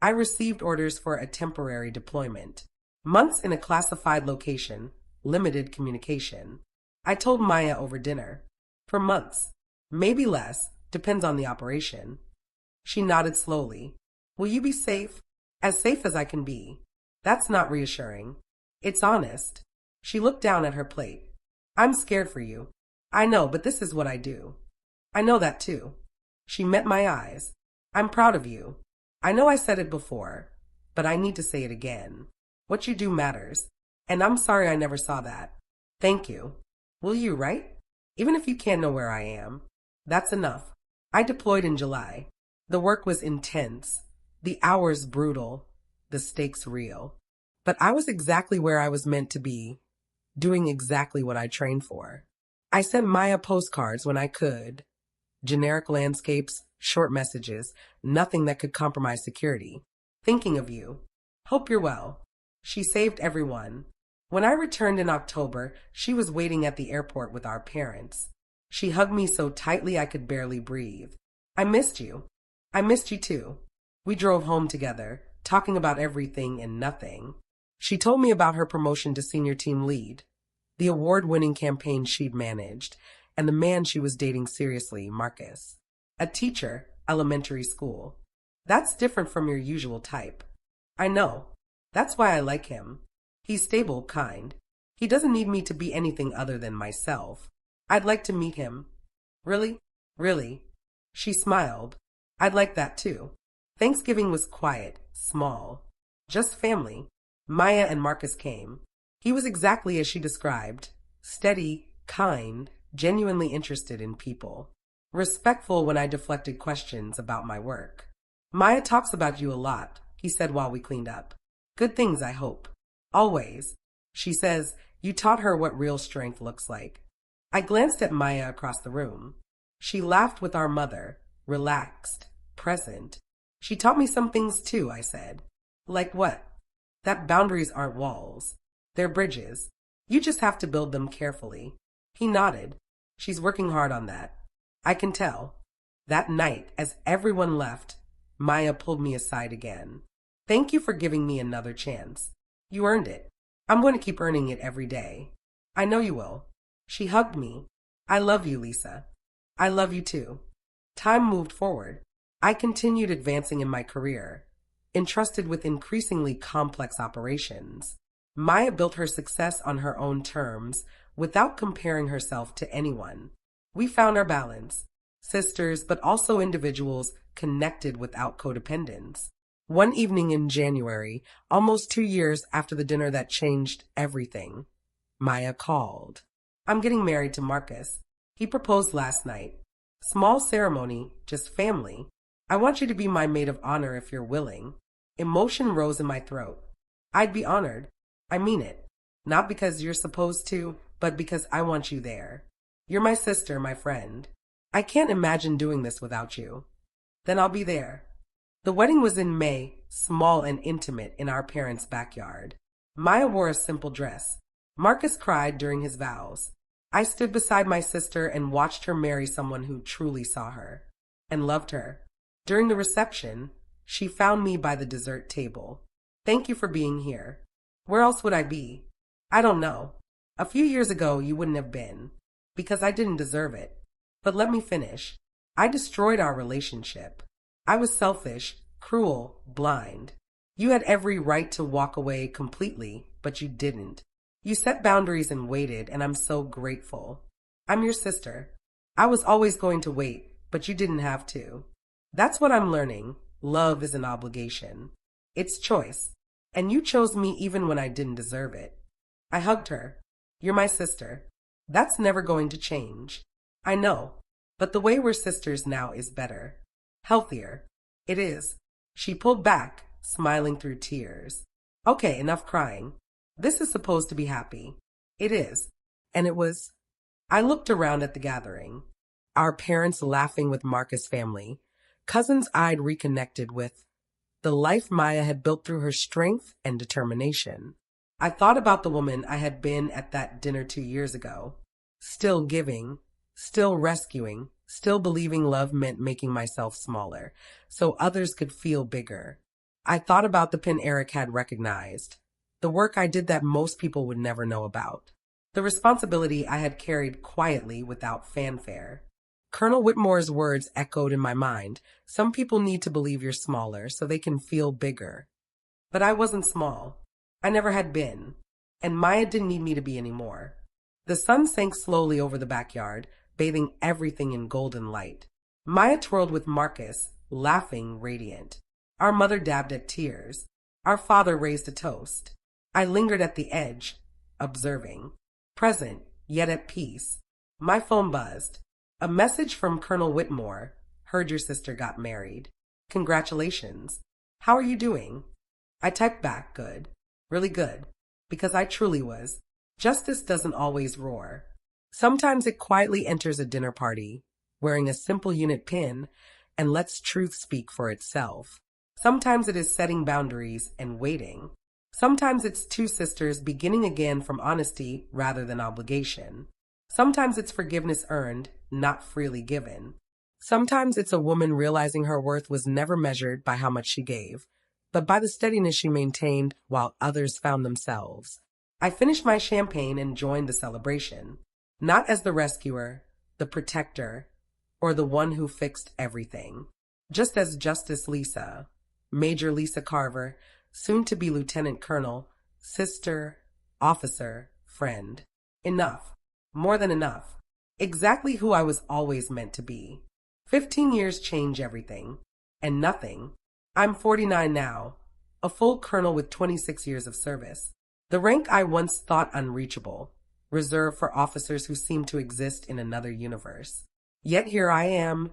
I received orders for a temporary deployment. Months in a classified location, limited communication. I told Maya over dinner. For months. Maybe less, depends on the operation. She nodded slowly. Will you be safe? As safe as I can be. That's not reassuring. It's honest. She looked down at her plate. I'm scared for you. I know, but this is what I do. I know that too. She met my eyes. I'm proud of you. I know I said it before, but I need to say it again. What you do matters. And I'm sorry I never saw that. Thank you. Will you, right? Even if you can't know where I am. That's enough. I deployed in July. The work was intense. The hours brutal. The stakes real. But I was exactly where I was meant to be, doing exactly what I trained for. I sent Maya postcards when I could, generic landscapes, short messages, nothing that could compromise security. Thinking of you. Hope you're well. She saved everyone. When I returned in October, she was waiting at the airport with our parents. She hugged me so tightly I could barely breathe. I missed you. I missed you too. We drove home together, talking about everything and nothing. She told me about her promotion to senior team lead, the award-winning campaign she'd managed, and the man she was dating seriously, Marcus. A teacher, elementary school. That's different from your usual type. I know. That's why I like him. He's stable, kind. He doesn't need me to be anything other than myself. I'd like to meet him. Really? Really? She smiled. I'd like that too. Thanksgiving was quiet, small. Just family. Maya and Marcus came. He was exactly as she described. Steady, kind, genuinely interested in people. Respectful when I deflected questions about my work. Maya talks about you a lot, he said while we cleaned up. Good things, I hope. Always. She says, you taught her what real strength looks like. I glanced at Maya across the room. She laughed with our mother, relaxed, present. She taught me some things too, I said. Like what? That boundaries aren't walls. They're bridges. You just have to build them carefully. He nodded. She's working hard on that. I can tell. That night, as everyone left, Maya pulled me aside again. Thank you for giving me another chance. You earned it. I'm going to keep earning it every day. I know you will. She hugged me. I love you, Lisa. I love you too. Time moved forward. I continued advancing in my career, entrusted with increasingly complex operations. Maya built her success on her own terms, without comparing herself to anyone. We found our balance, sisters, but also individuals connected without codependence. One evening in January, almost 2 years after the dinner that changed everything, Maya called. I'm getting married to Marcus. He proposed last night. Small ceremony, just family. I want you to be my maid of honor if you're willing. Emotion rose in my throat. I'd be honored. I mean it. Not because you're supposed to, but because I want you there. You're my sister, my friend. I can't imagine doing this without you. Then I'll be there. The wedding was in May, small and intimate in our parents' backyard. Maya wore a simple dress. Marcus cried during his vows. I stood beside my sister and watched her marry someone who truly saw her and loved her. During the reception, she found me by the dessert table. Thank you for being here. Where else would I be? I don't know. A few years ago, you wouldn't have been, because I didn't deserve it. But let me finish. I destroyed our relationship. I was selfish, cruel, blind. You had every right to walk away completely, but you didn't. You set boundaries and waited, and I'm so grateful. I'm your sister. I was always going to wait, but you didn't have to. That's what I'm learning. Love is an obligation. It's choice. And you chose me even when I didn't deserve it. I hugged her. You're my sister. That's never going to change. I know, but the way we're sisters now is better. Healthier. It is. She pulled back, smiling through tears. Okay, enough crying. This is supposed to be happy. It is. And it was. I looked around at the gathering. Our parents laughing with Marcus' family. Cousins I'd reconnected with. The life Maya had built through her strength and determination. I thought about the woman I had been at that dinner 2 years ago. Still giving, still rescuing, still believing love meant making myself smaller, so others could feel bigger. I thought about the pin Eric had recognized, the work I did that most people would never know about, the responsibility I had carried quietly without fanfare. Colonel Whitmore's words echoed in my mind. Some people need to believe you're smaller so they can feel bigger. But I wasn't small. I never had been. And Maya didn't need me to be anymore. The sun sank slowly over the backyard, bathing everything in golden light. Maya twirled with Marcus, laughing, radiant. Our mother dabbed at tears. Our father raised a toast. I lingered at the edge, observing. Present, yet at peace. My phone buzzed. A message from Colonel Whitmore. Heard your sister got married. Congratulations. How are you doing? I typed back, good. Really good. Because I truly was. Justice doesn't always roar. Sometimes it quietly enters a dinner party, wearing a simple unit pin, and lets truth speak for itself. Sometimes it is setting boundaries and waiting. Sometimes it's two sisters beginning again from honesty rather than obligation. Sometimes it's forgiveness earned, not freely given. Sometimes it's a woman realizing her worth was never measured by how much she gave, but by the steadiness she maintained while others found themselves. I finished my champagne and joined the celebration, not as the rescuer, the protector, or the one who fixed everything, just as Justice Lisa, Major Lisa Carver, soon to be Lieutenant Colonel, sister, officer, friend. Enough. More than enough. Exactly who I was always meant to be. 15 years change everything. And nothing. I'm 49 now, a full colonel with 26 years of service. The rank I once thought unreachable, reserved for officers who seem to exist in another universe. Yet here I am,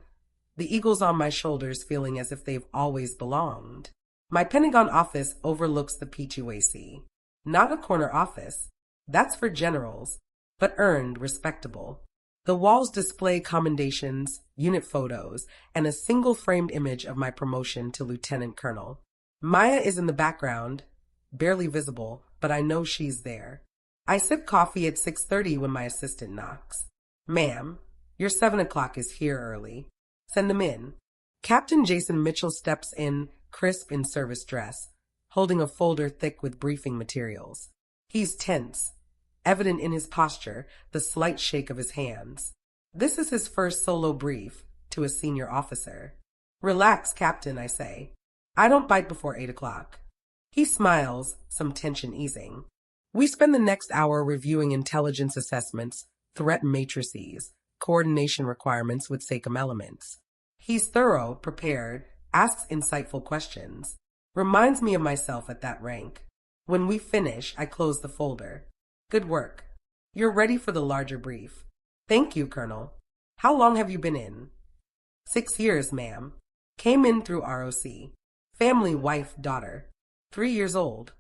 the eagles on my shoulders feeling as if they've always belonged. My Pentagon office overlooks the Pichiway Sea. Not a corner office. That's for generals, but earned respectable. The walls display commendations, unit photos, and a single framed image of my promotion to lieutenant colonel. Maya is in the background, barely visible, but I know she's there. I sip coffee at 6:30 when my assistant knocks. Ma'am, your 7 o'clock is here early. Send them in. Captain Jason Mitchell steps in, crisp in service dress, holding a folder thick with briefing materials. He's tense, evident in his posture, the slight shake of his hands. This is his first solo brief to a senior officer. Relax, Captain, I say. I don't bite before 8 o'clock. He smiles, some tension easing. We spend the next hour reviewing intelligence assessments, threat matrices, coordination requirements with SACOM elements. He's thorough, prepared, asks insightful questions, reminds me of myself at that rank. When we finish, I close the folder. Good work. You're ready for the larger brief. Thank you, Colonel. How long have you been in? 6 years, ma'am. Came in through ROC. Family, wife, daughter. 3 years old.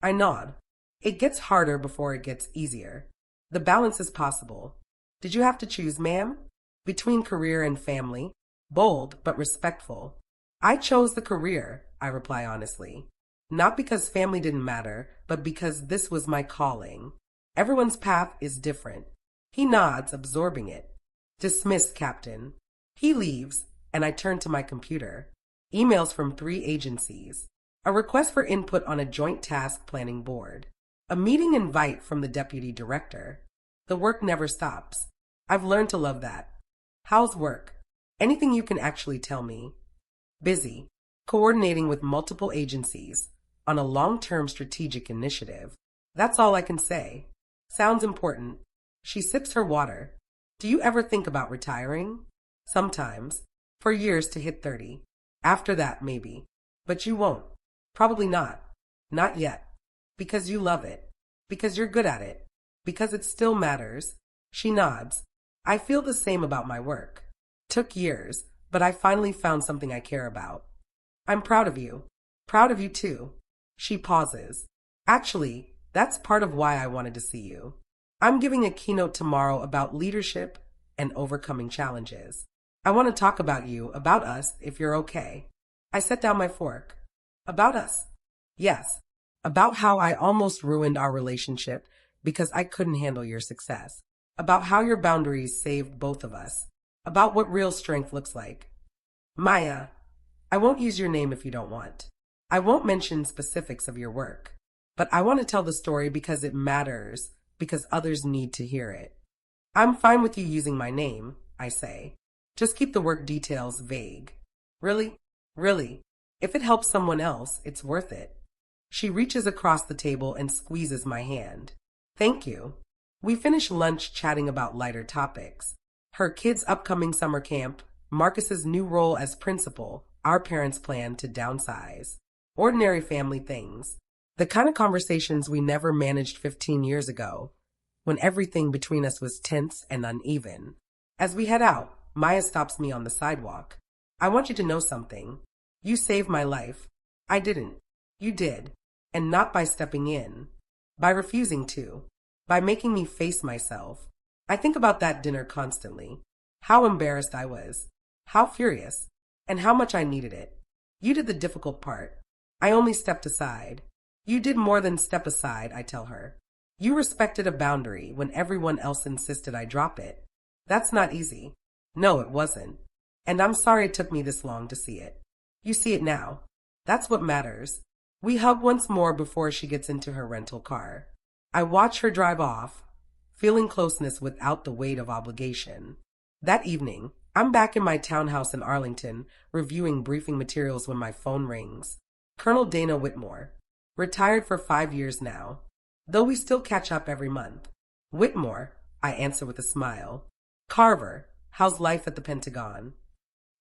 I nod. It gets harder before it gets easier. The balance is possible. Did you have to choose, ma'am? Between career and family? Bold, but respectful. I chose the career, I reply honestly. Not because family didn't matter, but because this was my calling. Everyone's path is different. He nods, absorbing it. Dismissed, Captain. He leaves, and I turn to my computer. Emails from 3 agencies. A request for input on a joint task planning board. A meeting invite from the deputy director. The work never stops. I've learned to love that. How's work? Anything you can actually tell me? Busy. Coordinating with multiple agencies on a long-term strategic initiative. That's all I can say. Sounds important. She sips her water. Do you ever think about retiring? Sometimes. For years to hit 30. After that, maybe. But you won't. Probably not. Not yet. Because you love it. Because you're good at it. Because it still matters. She nods. I feel the same about my work. Took years, but I finally found something I care about. I'm proud of you. Proud of you too. She pauses. Actually, that's part of why I wanted to see you. I'm giving a keynote tomorrow about leadership and overcoming challenges. I want to talk about you, about us, if you're okay. I set down my fork. About us? Yes. About how I almost ruined our relationship because I couldn't handle your success. About how your boundaries saved both of us. About what real strength looks like. Maya, I won't use your name if you don't want. I won't mention specifics of your work. But I want to tell the story because it matters, because others need to hear it. I'm fine with you using my name, I say. Just keep the work details vague. Really? Really? If it helps someone else, it's worth it. She reaches across the table and squeezes my hand. Thank you. We finish lunch chatting about lighter topics. Her kids' upcoming summer camp, Marcus's new role as principal, our parents' plan to downsize. Ordinary family things. The kind of conversations we never managed 15 years ago, when everything between us was tense and uneven. As we head out, Maya stops me on the sidewalk. I want you to know something. You saved my life. I didn't. You did. and not by stepping in, by refusing to, by making me face myself. I think about that dinner constantly. How embarrassed I was, how furious, and how much I needed it. You did the difficult part. I only stepped aside. You did more than step aside, I tell her. You respected a boundary when everyone else insisted I drop it. That's not easy. No, it wasn't. And I'm sorry it took me this long to see it. You see it now. That's what matters. We hug once more before she gets into her rental car. I watch her drive off, feeling closeness without the weight of obligation. That evening, I'm back in my townhouse in Arlington, reviewing briefing materials when my phone rings. Colonel Dana Whitmore. Retired for 5 years now, though we still catch up every month. Whitmore, I answer with a smile. Carver, how's life at the Pentagon?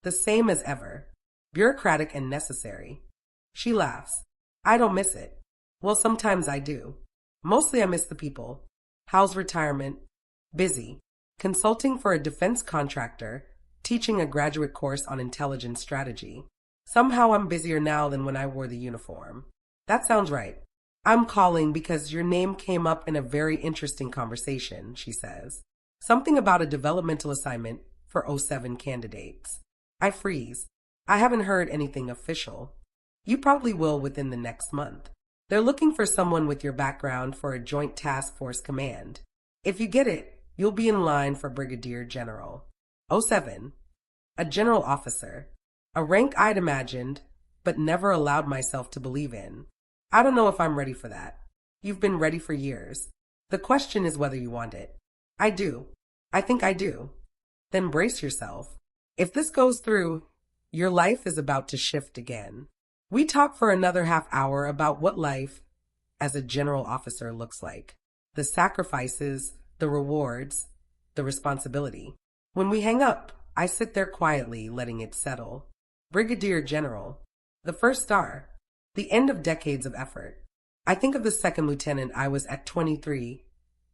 The same as ever. Bureaucratic and necessary. She laughs. I don't miss it. Well, sometimes I do. Mostly I miss the people. How's retirement? Busy. Consulting for a defense contractor, teaching a graduate course on intelligence strategy. Somehow I'm busier now than when I wore the uniform. That sounds right. I'm calling because your name came up in a very interesting conversation, she says. Something about a developmental assignment for '07 candidates. I freeze. I haven't heard anything official. You probably will within the next month. They're looking for someone with your background for a joint task force command. If you get it, you'll be in line for Brigadier General. '07. A general officer. A rank I'd imagined, but never allowed myself to believe in. I don't know if I'm ready for that. You've been ready for years. The question is whether you want it. I do. I think I do. Then brace yourself. If this goes through, your life is about to shift again. We talk for another half hour about what life as a general officer looks like. The sacrifices, the rewards, the responsibility. When we hang up, I sit there quietly, letting it settle. Brigadier General. The first star. The end of decades of effort. I think of the second lieutenant I was at 23,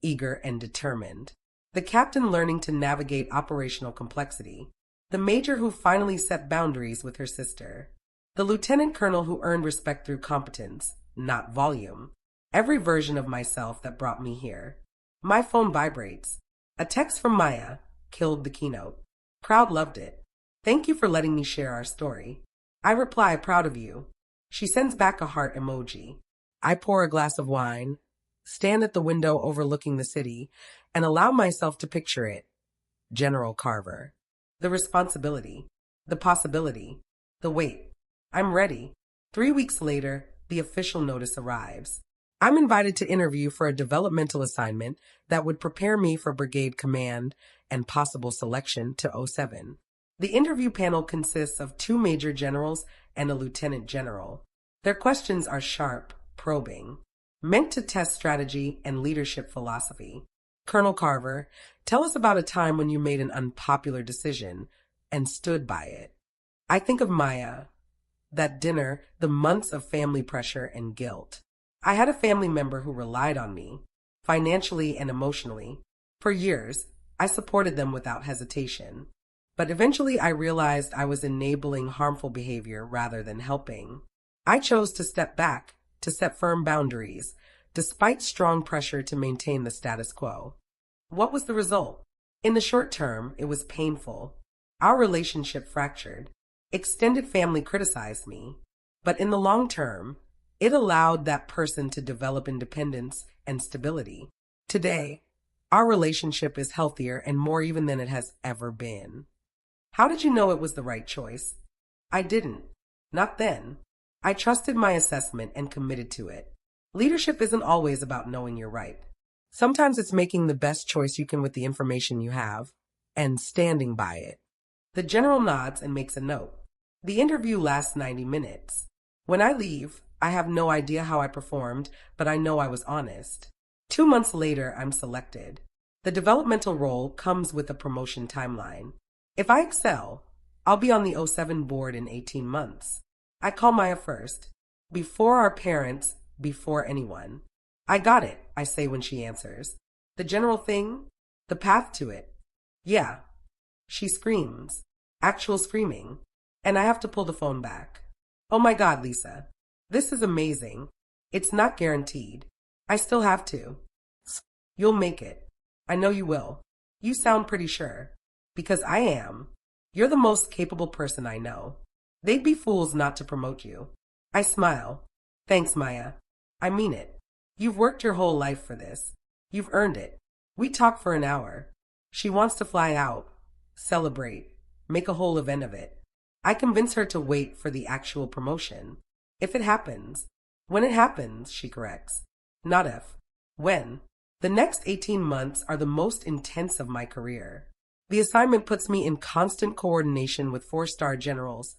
eager and determined. The captain learning to navigate operational complexity. The major who finally set boundaries with her sister. The lieutenant colonel who earned respect through competence, not volume. Every version of myself that brought me here. My phone vibrates. A text from Maya killed the keynote. Crowd loved it. Thank you for letting me share our story. I reply, proud of you. She sends back a heart emoji. I pour a glass of wine, stand at the window overlooking the city, and allow myself to picture it. General Carver. The responsibility, the possibility, the weight. I'm ready. 3 weeks later, the official notice arrives. I'm invited to interview for a developmental assignment that would prepare me for brigade command and possible selection to '07. The interview panel consists of 2 major generals and a lieutenant general. Their questions are sharp, probing, meant to test strategy and leadership philosophy. Colonel Carver, tell us about a time when you made an unpopular decision and stood by it. I think of Maya, that dinner, the months of family pressure and guilt. I had a family member who relied on me, financially and emotionally. For years, I supported them without hesitation. But eventually I realized I was enabling harmful behavior rather than helping. I chose to step back, to set firm boundaries, despite strong pressure to maintain the status quo. What was the result? In the short term, it was painful. Our relationship fractured. Extended family criticized me. But in the long term, it allowed that person to develop independence and stability. Today, our relationship is healthier and more even than it has ever been. How did you know it was the right choice? I didn't. Not then. I trusted my assessment and committed to it. Leadership isn't always about knowing you're right. Sometimes it's making the best choice you can with the information you have and standing by it. The general nods and makes a note. The interview lasts 90 minutes. When I leave, I have no idea how I performed, but I know I was honest. 2 months later, I'm selected. The developmental role comes with a promotion timeline. If I excel, I'll be on the '07 board in 18 months. I call Maya first. Before our parents, before anyone. I got it, I say when she answers. The general thing? The path to it. Yeah. She screams. Actual screaming. And I have to pull the phone back. Oh my God, Lisa. This is amazing. It's not guaranteed. I still have to. You'll make it. I know you will. You sound pretty sure. Because I am. You're the most capable person I know. They'd be fools not to promote you. I smile. Thanks, Maya. I mean it. You've worked your whole life for this. You've earned it. We talked for an hour. She wants to fly out, celebrate, make a whole event of it. I convince her to wait for the actual promotion. If it happens. When it happens, she corrects. Not if. When. The next 18 months are the most intense of my career. The assignment puts me in constant coordination with 4-star generals,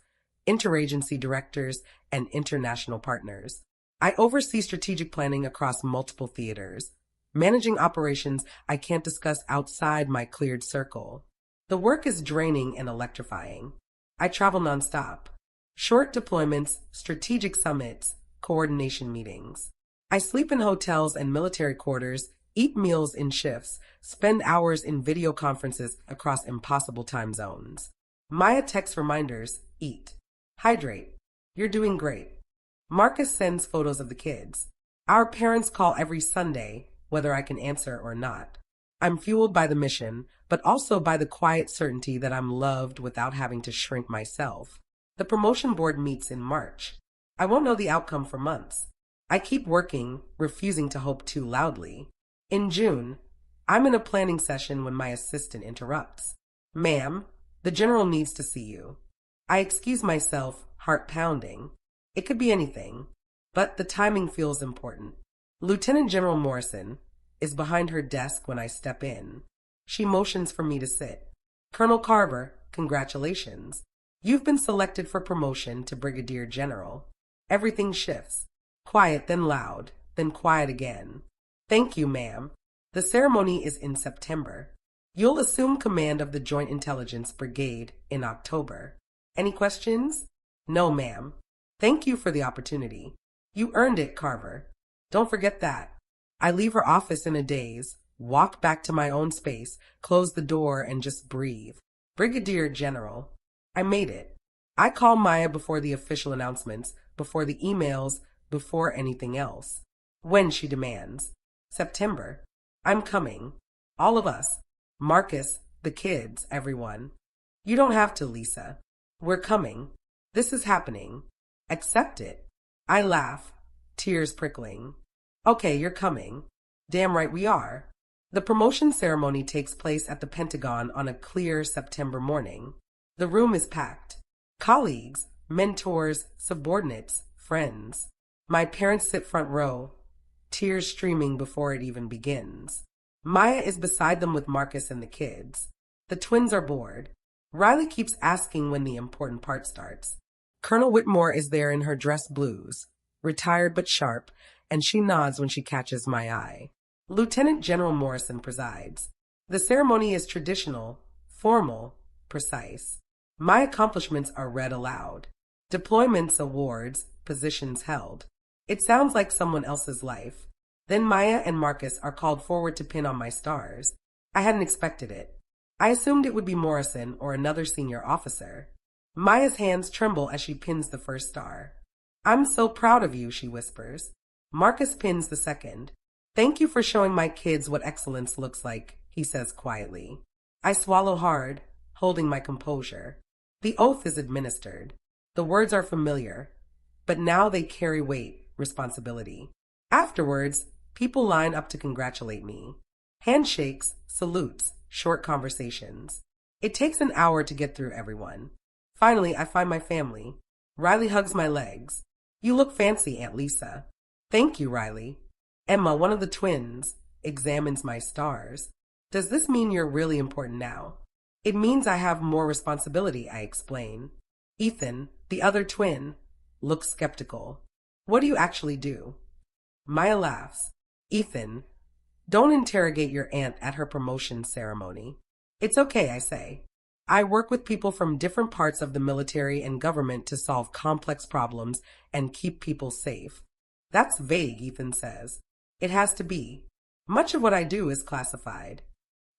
interagency directors, and international partners. I oversee strategic planning across multiple theaters, managing operations I can't discuss outside my cleared circle. The work is draining and electrifying. I travel nonstop. Short deployments, strategic summits, coordination meetings. I sleep in hotels and military quarters, eat meals in shifts, spend hours in video conferences across impossible time zones. Maya texts reminders, eat. Hydrate. You're doing great. Marcus sends photos of the kids. Our parents call every Sunday, whether I can answer or not. I'm fueled by the mission, but also by the quiet certainty that I'm loved without having to shrink myself. The promotion board meets in March. I won't know the outcome for months. I keep working, refusing to hope too loudly. In June, I'm in a planning session when my assistant interrupts. Ma'am, the general needs to see you. I excuse myself, heart pounding. It could be anything, but the timing feels important. Lieutenant General Morrison is behind her desk when I step in. She motions for me to sit. Colonel Carver, congratulations. You've been selected for promotion to Brigadier General. Everything shifts. Quiet, then loud, then quiet again. Thank you, ma'am. The ceremony is in September. You'll assume command of the Joint Intelligence Brigade in October. Any questions? No, ma'am. Thank you for the opportunity. You earned it, Carver. Don't forget that. I leave her office in a daze, walk back to my own space, close the door, and just breathe. Brigadier General. I made it. I call Maya before the official announcements, before the emails, before anything else. When, she demands. September. I'm coming. All of us. Marcus, the kids, everyone. You don't have to, Lisa. We're coming. This is happening. Accept it. I laugh, tears prickling. Okay, you're coming. Damn right we are. The promotion ceremony takes place at the Pentagon on a clear September morning. The room is packed. Colleagues, mentors, subordinates, friends. My parents sit front row, tears streaming before it even begins. Maya is beside them with Marcus and the kids. The twins are bored. Riley keeps asking when the important part starts. Colonel Whitmore is there in her dress blues, retired but sharp, and she nods when she catches my eye. Lieutenant General Morrison presides. The ceremony is traditional, formal, precise. My accomplishments are read aloud. Deployments, awards, positions held. It sounds like someone else's life. Then Maya and Marcus are called forward to pin on my stars. I hadn't expected it. I assumed it would be Morrison or another senior officer. Maya's hands tremble as she pins the first star. I'm so proud of you, she whispers. Marcus pins the second. Thank you for showing my kids what excellence looks like, he says quietly. I swallow hard, holding my composure. The oath is administered. The words are familiar, but now they carry weight, responsibility. Afterwards, people line up to congratulate me. Handshakes, salutes, short conversations. It takes an hour to get through everyone. Finally, I find my family. Riley hugs my legs. You look fancy, Aunt Lisa. Thank you, Riley. Emma, one of the twins, examines my stars. Does this mean you're really important now? It means I have more responsibility, I explain. Ethan, the other twin, looks skeptical. What do you actually do? Maya laughs. Ethan, don't interrogate your aunt at her promotion ceremony. It's okay, I say. I work with people from different parts of the military and government to solve complex problems and keep people safe. That's vague, Ethan says. It has to be. Much of what I do is classified.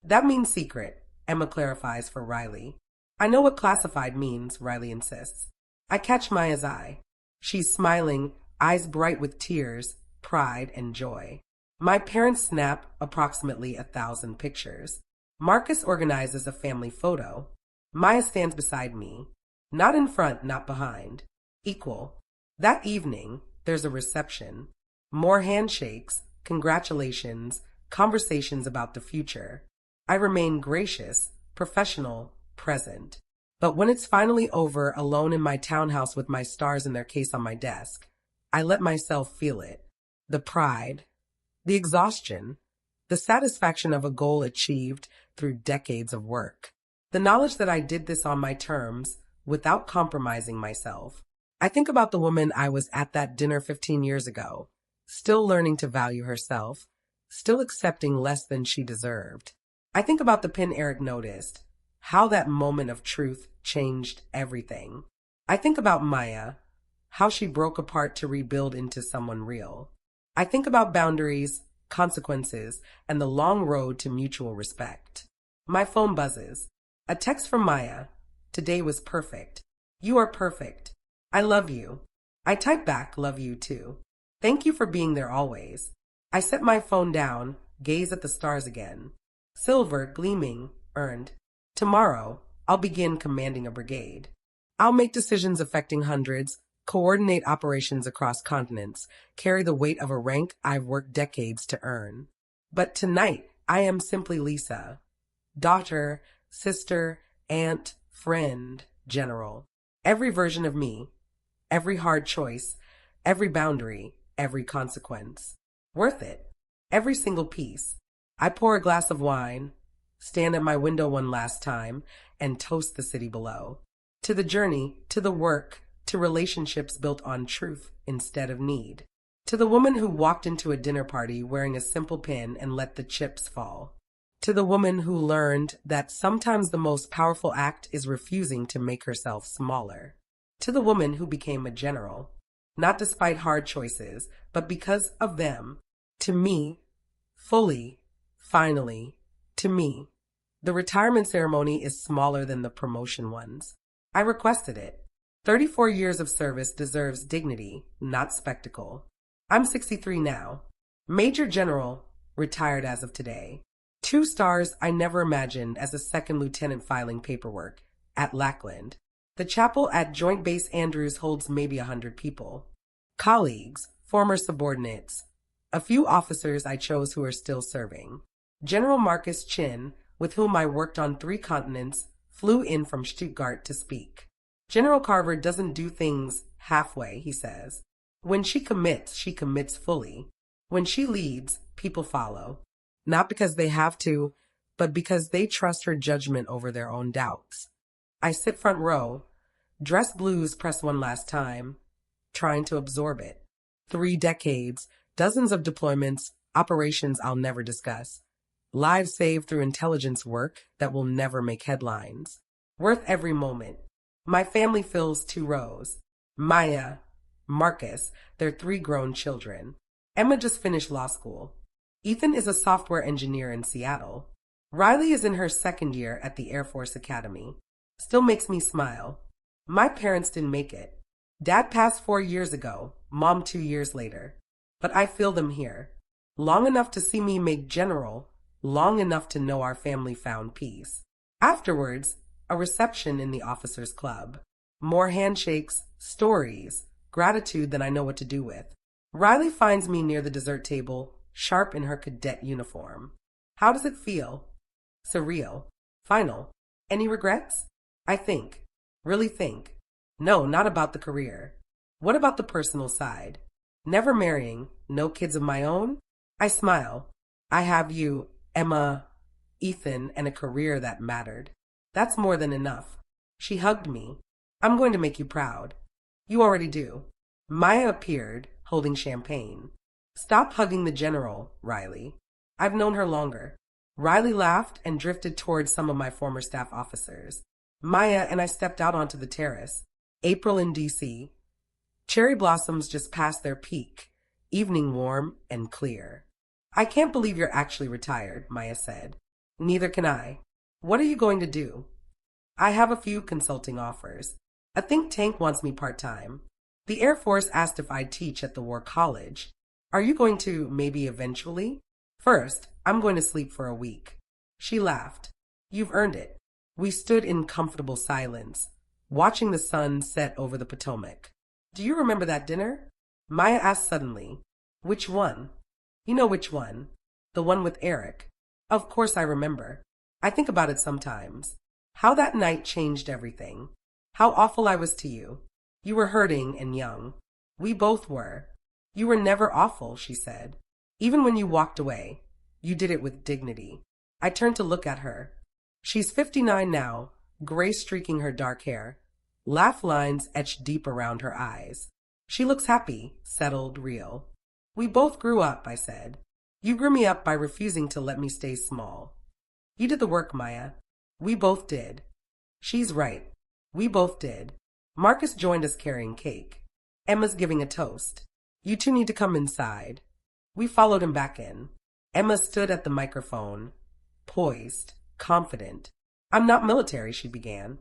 That means secret, Emma clarifies for Riley. I know what classified means, Riley insists. I catch Maya's eye. She's smiling, eyes bright with tears, pride, and joy. My parents snap approximately 1,000 pictures. Marcus organizes a family photo. Maya stands beside me. Not in front, not behind. Equal. That evening, there's a reception. More handshakes, congratulations, conversations about the future. I remain gracious, professional, present. But when it's finally over, alone in my townhouse with my stars in their case on my desk, I let myself feel it. The pride, the exhaustion, the satisfaction of a goal achieved through decades of work. The knowledge that I did this on my terms, without compromising myself. I think about the woman I was at that dinner 15 years ago, still learning to value herself, still accepting less than she deserved. I think about the pin Eric noticed, how that moment of truth changed everything. I think about Maya, how she broke apart to rebuild into someone real. I think about boundaries, consequences, and the long road to mutual respect. My phone buzzes. A text from Maya. Today was perfect. You are perfect. I love you. I type back, love you too. Thank you for being there always. I set my phone down, gaze at the stars again. Silver, gleaming, earned. Tomorrow, I'll begin commanding a brigade. I'll make decisions affecting hundreds, coordinate operations across continents, carry the weight of a rank I've worked decades to earn. But tonight, I am simply Lisa. Daughter, sister, aunt, friend, general. Every version of me. Every hard choice. Every boundary. Every consequence. Worth it. Every single piece. I pour a glass of wine, stand at my window one last time, and toast the city below. To the journey, to the work, to relationships built on truth instead of need. To the woman who walked into a dinner party wearing a simple pin and let the chips fall. To the woman who learned that sometimes the most powerful act is refusing to make herself smaller. To the woman who became a general, not despite hard choices, but because of them. To me, fully, finally, to me. The retirement ceremony is smaller than the promotion ones. I requested it. 34 years of service deserves dignity, not spectacle. I'm 63 now. Major General, retired as of today. 2 stars I never imagined as a second lieutenant filing paperwork at Lackland. The chapel at Joint Base Andrews holds maybe 100 people. Colleagues, former subordinates, a few officers I chose who are still serving. General Marcus Chin, with whom I worked on 3 continents, flew in from Stuttgart to speak. General Carver doesn't do things halfway, he says. When she commits fully. When she leads, people follow. Not because they have to, but because they trust her judgment over their own doubts. I sit front row, dress blues press one last time, trying to absorb it. 3 decades, dozens of deployments, operations I'll never discuss. Lives saved through intelligence work that will never make headlines. Worth every moment. My family fills 2 rows. Maya, Marcus, their 3 grown children. Emma just finished law school. Ethan is a software engineer in Seattle. Riley is in her 2nd year at the Air Force Academy. Still makes me smile. My parents didn't make it. Dad passed 4 years ago, Mom 2 years later. But I feel them here. Long enough to see me make general, long enough to know our family found peace. Afterwards, a reception in the officers' club. More handshakes, stories, gratitude than I know what to do with. Riley finds me near the dessert table, sharp in her cadet uniform. How does it feel? Surreal. Final. Any regrets? I think. Really think. No, not about the career. What about the personal side? Never marrying, no kids of my own? I smile. I have you, Emma, Ethan, and a career that mattered. That's more than enough. She hugged me. I'm going to make you proud. You already do. Maya appeared, holding champagne. Stop hugging the general, Riley. I've known her longer. Riley laughed and drifted towards some of my former staff officers. Maya and I stepped out onto the terrace. April in D.C. Cherry blossoms just passed their peak. Evening warm and clear. I can't believe you're actually retired, Maya said. Neither can I. What are you going to do? I have a few consulting offers. A think tank wants me part-time. The Air Force asked if I'd teach at the War College. Are you going to maybe eventually? First, I'm going to sleep for a week. She laughed. You've earned it. We stood in comfortable silence, watching the sun set over the Potomac. Do you remember that dinner? Maya asked suddenly. Which one? You know which one. The one with Eric. Of course I remember. I think about it sometimes. How that night changed everything. How awful I was to you. You were hurting and young. We both were. You were never awful, she said. Even when you walked away, you did it with dignity. I turned to look at her. She's 59 now, gray streaking her dark hair. Laugh lines etched deep around her eyes. She looks happy, settled, real. We both grew up, I said. You grew me up by refusing to let me stay small. You did the work, Maya. We both did. She's right. We both did. Marcus joined us carrying cake. Emma's giving a toast. You two need to come inside. We followed him back in. Emma stood at the microphone, poised, confident. I'm not military, she began.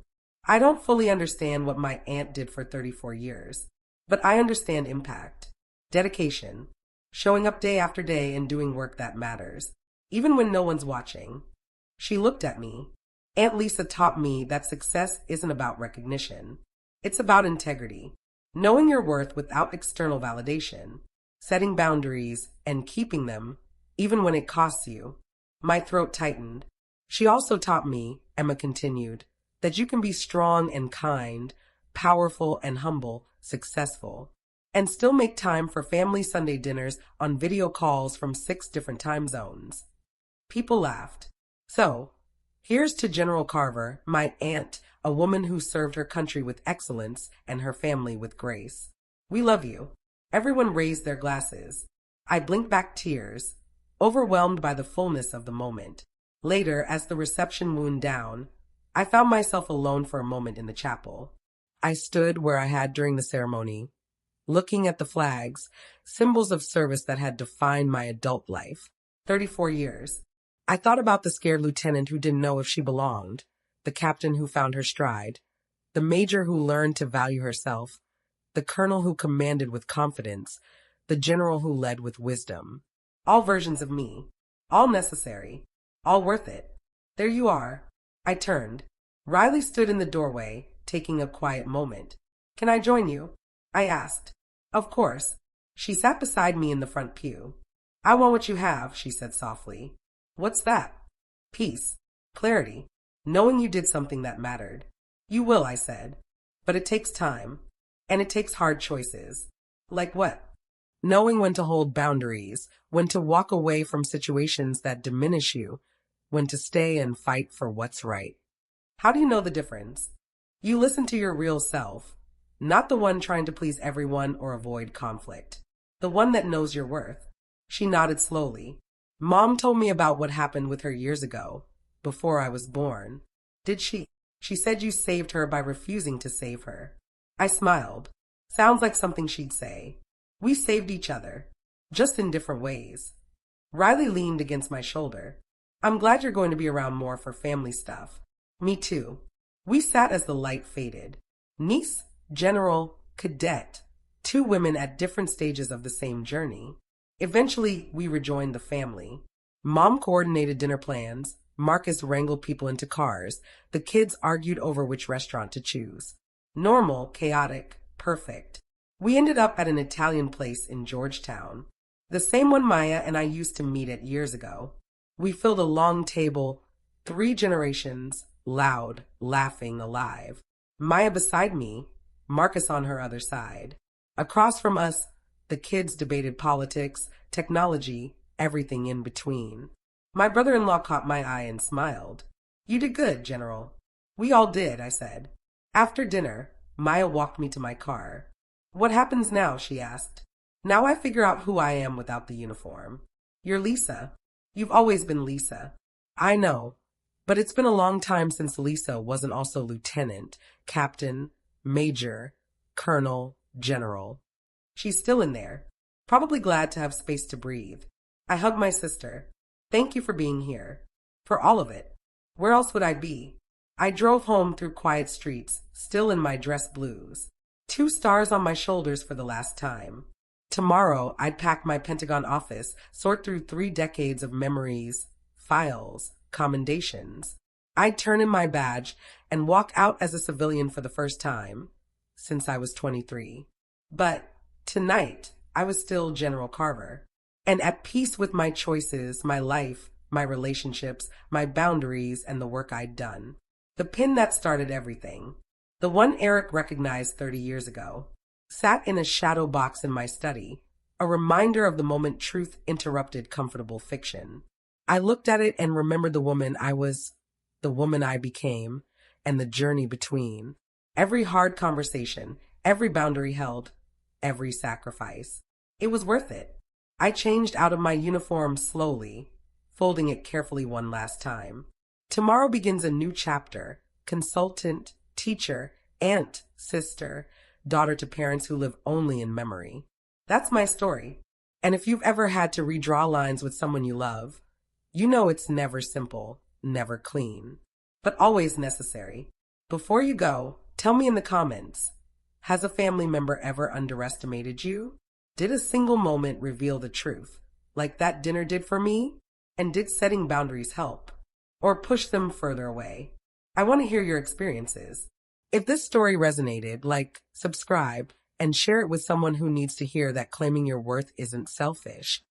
I don't fully understand what my aunt did for 34 years, but I understand impact, dedication, showing up day after day and doing work that matters, even when no one's watching. She looked at me. Aunt Lisa taught me that success isn't about recognition. It's about integrity, knowing your worth without external validation, setting boundaries and keeping them, even when it costs you. My throat tightened. She also taught me, Emma continued, that you can be strong and kind, powerful and humble, successful, and still make time for family Sunday dinners on video calls from 6 different time zones. People laughed. So, here's to General Carver, my aunt, a woman who served her country with excellence and her family with grace. We love you. Everyone raised their glasses. I blinked back tears, overwhelmed by the fullness of the moment. Later, as the reception wound down, I found myself alone for a moment in the chapel. I stood where I had during the ceremony, looking at the flags, symbols of service that had defined my adult life. 34 years. I thought about the scared lieutenant who didn't know if she belonged, the captain who found her stride, the major who learned to value herself, the colonel who commanded with confidence, the general who led with wisdom. All versions of me, all necessary, all worth it. There you are. I turned. Riley stood in the doorway, taking a quiet moment. Can I join you? I asked. Of course. She sat beside me in the front pew. I want what you have, she said softly. What's that? Peace. Clarity. Knowing you did something that mattered. You will, I said. But it takes time. And it takes hard choices. Like what? Knowing when to hold boundaries, when to walk away from situations that diminish you, when to stay and fight for what's right. How do you know the difference? You listen to your real self, not the one trying to please everyone or avoid conflict. The one that knows your worth. She nodded slowly. Mom told me about what happened with her years ago, before I was born. Did she? She said you saved her by refusing to save her. I smiled. Sounds like something she'd say. We saved each other, just in different ways. Riley leaned against my shoulder. I'm glad you're going to be around more for family stuff. Me too. We sat as the light faded. Niece, general, cadet. 2 women at different stages of the same journey. Eventually, we rejoined the family. Mom coordinated dinner plans. Marcus wrangled people into cars. The kids argued over which restaurant to choose. Normal, chaotic, perfect. We ended up at an Italian place in Georgetown. The same one Maya and I used to meet at years ago. We filled a long table, 3 generations, loud, laughing, alive. Maya beside me, Marcus on her other side. Across from us, the kids debated politics, technology, everything in between. My brother-in-law caught my eye and smiled. You did good, General. We all did, I said. After dinner, Maya walked me to my car. What happens now? She asked. Now I figure out who I am without the uniform. You're Lisa. You've always been Lisa. I know, but it's been a long time since Lisa wasn't also lieutenant, captain, major, colonel, general. She's still in there, probably glad to have space to breathe. I hugged my sister. Thank you for being here. For all of it. Where else would I be? I drove home through quiet streets, still in my dress blues. 2 stars on my shoulders for the last time. Tomorrow, I'd pack my Pentagon office, sort through 3 decades of memories, files, commendations. I'd turn in my badge and walk out as a civilian for the first time since I was 23. But tonight, I was still General Carver, and at peace with my choices, my life, my relationships, my boundaries, and the work I'd done. The pin that started everything, the one Eric recognized 30 years ago, sat in a shadow box in my study, a reminder of the moment truth interrupted comfortable fiction. I looked at it and remembered the woman I was, the woman I became, and the journey between. Every hard conversation, every boundary held, every sacrifice. It was worth it. I changed out of my uniform slowly, folding it carefully one last time. Tomorrow begins a new chapter. Consultant, teacher, aunt, sister, daughter to parents who live only in memory. That's my story. And if you've ever had to redraw lines with someone you love, you know it's never simple, never clean, but always necessary. Before you go, tell me in the comments, has a family member ever underestimated you? Did a single moment reveal the truth, like that dinner did for me? And did setting boundaries help? Or push them further away? I want to hear your experiences. If this story resonated, like, subscribe, and share it with someone who needs to hear that claiming your worth isn't selfish.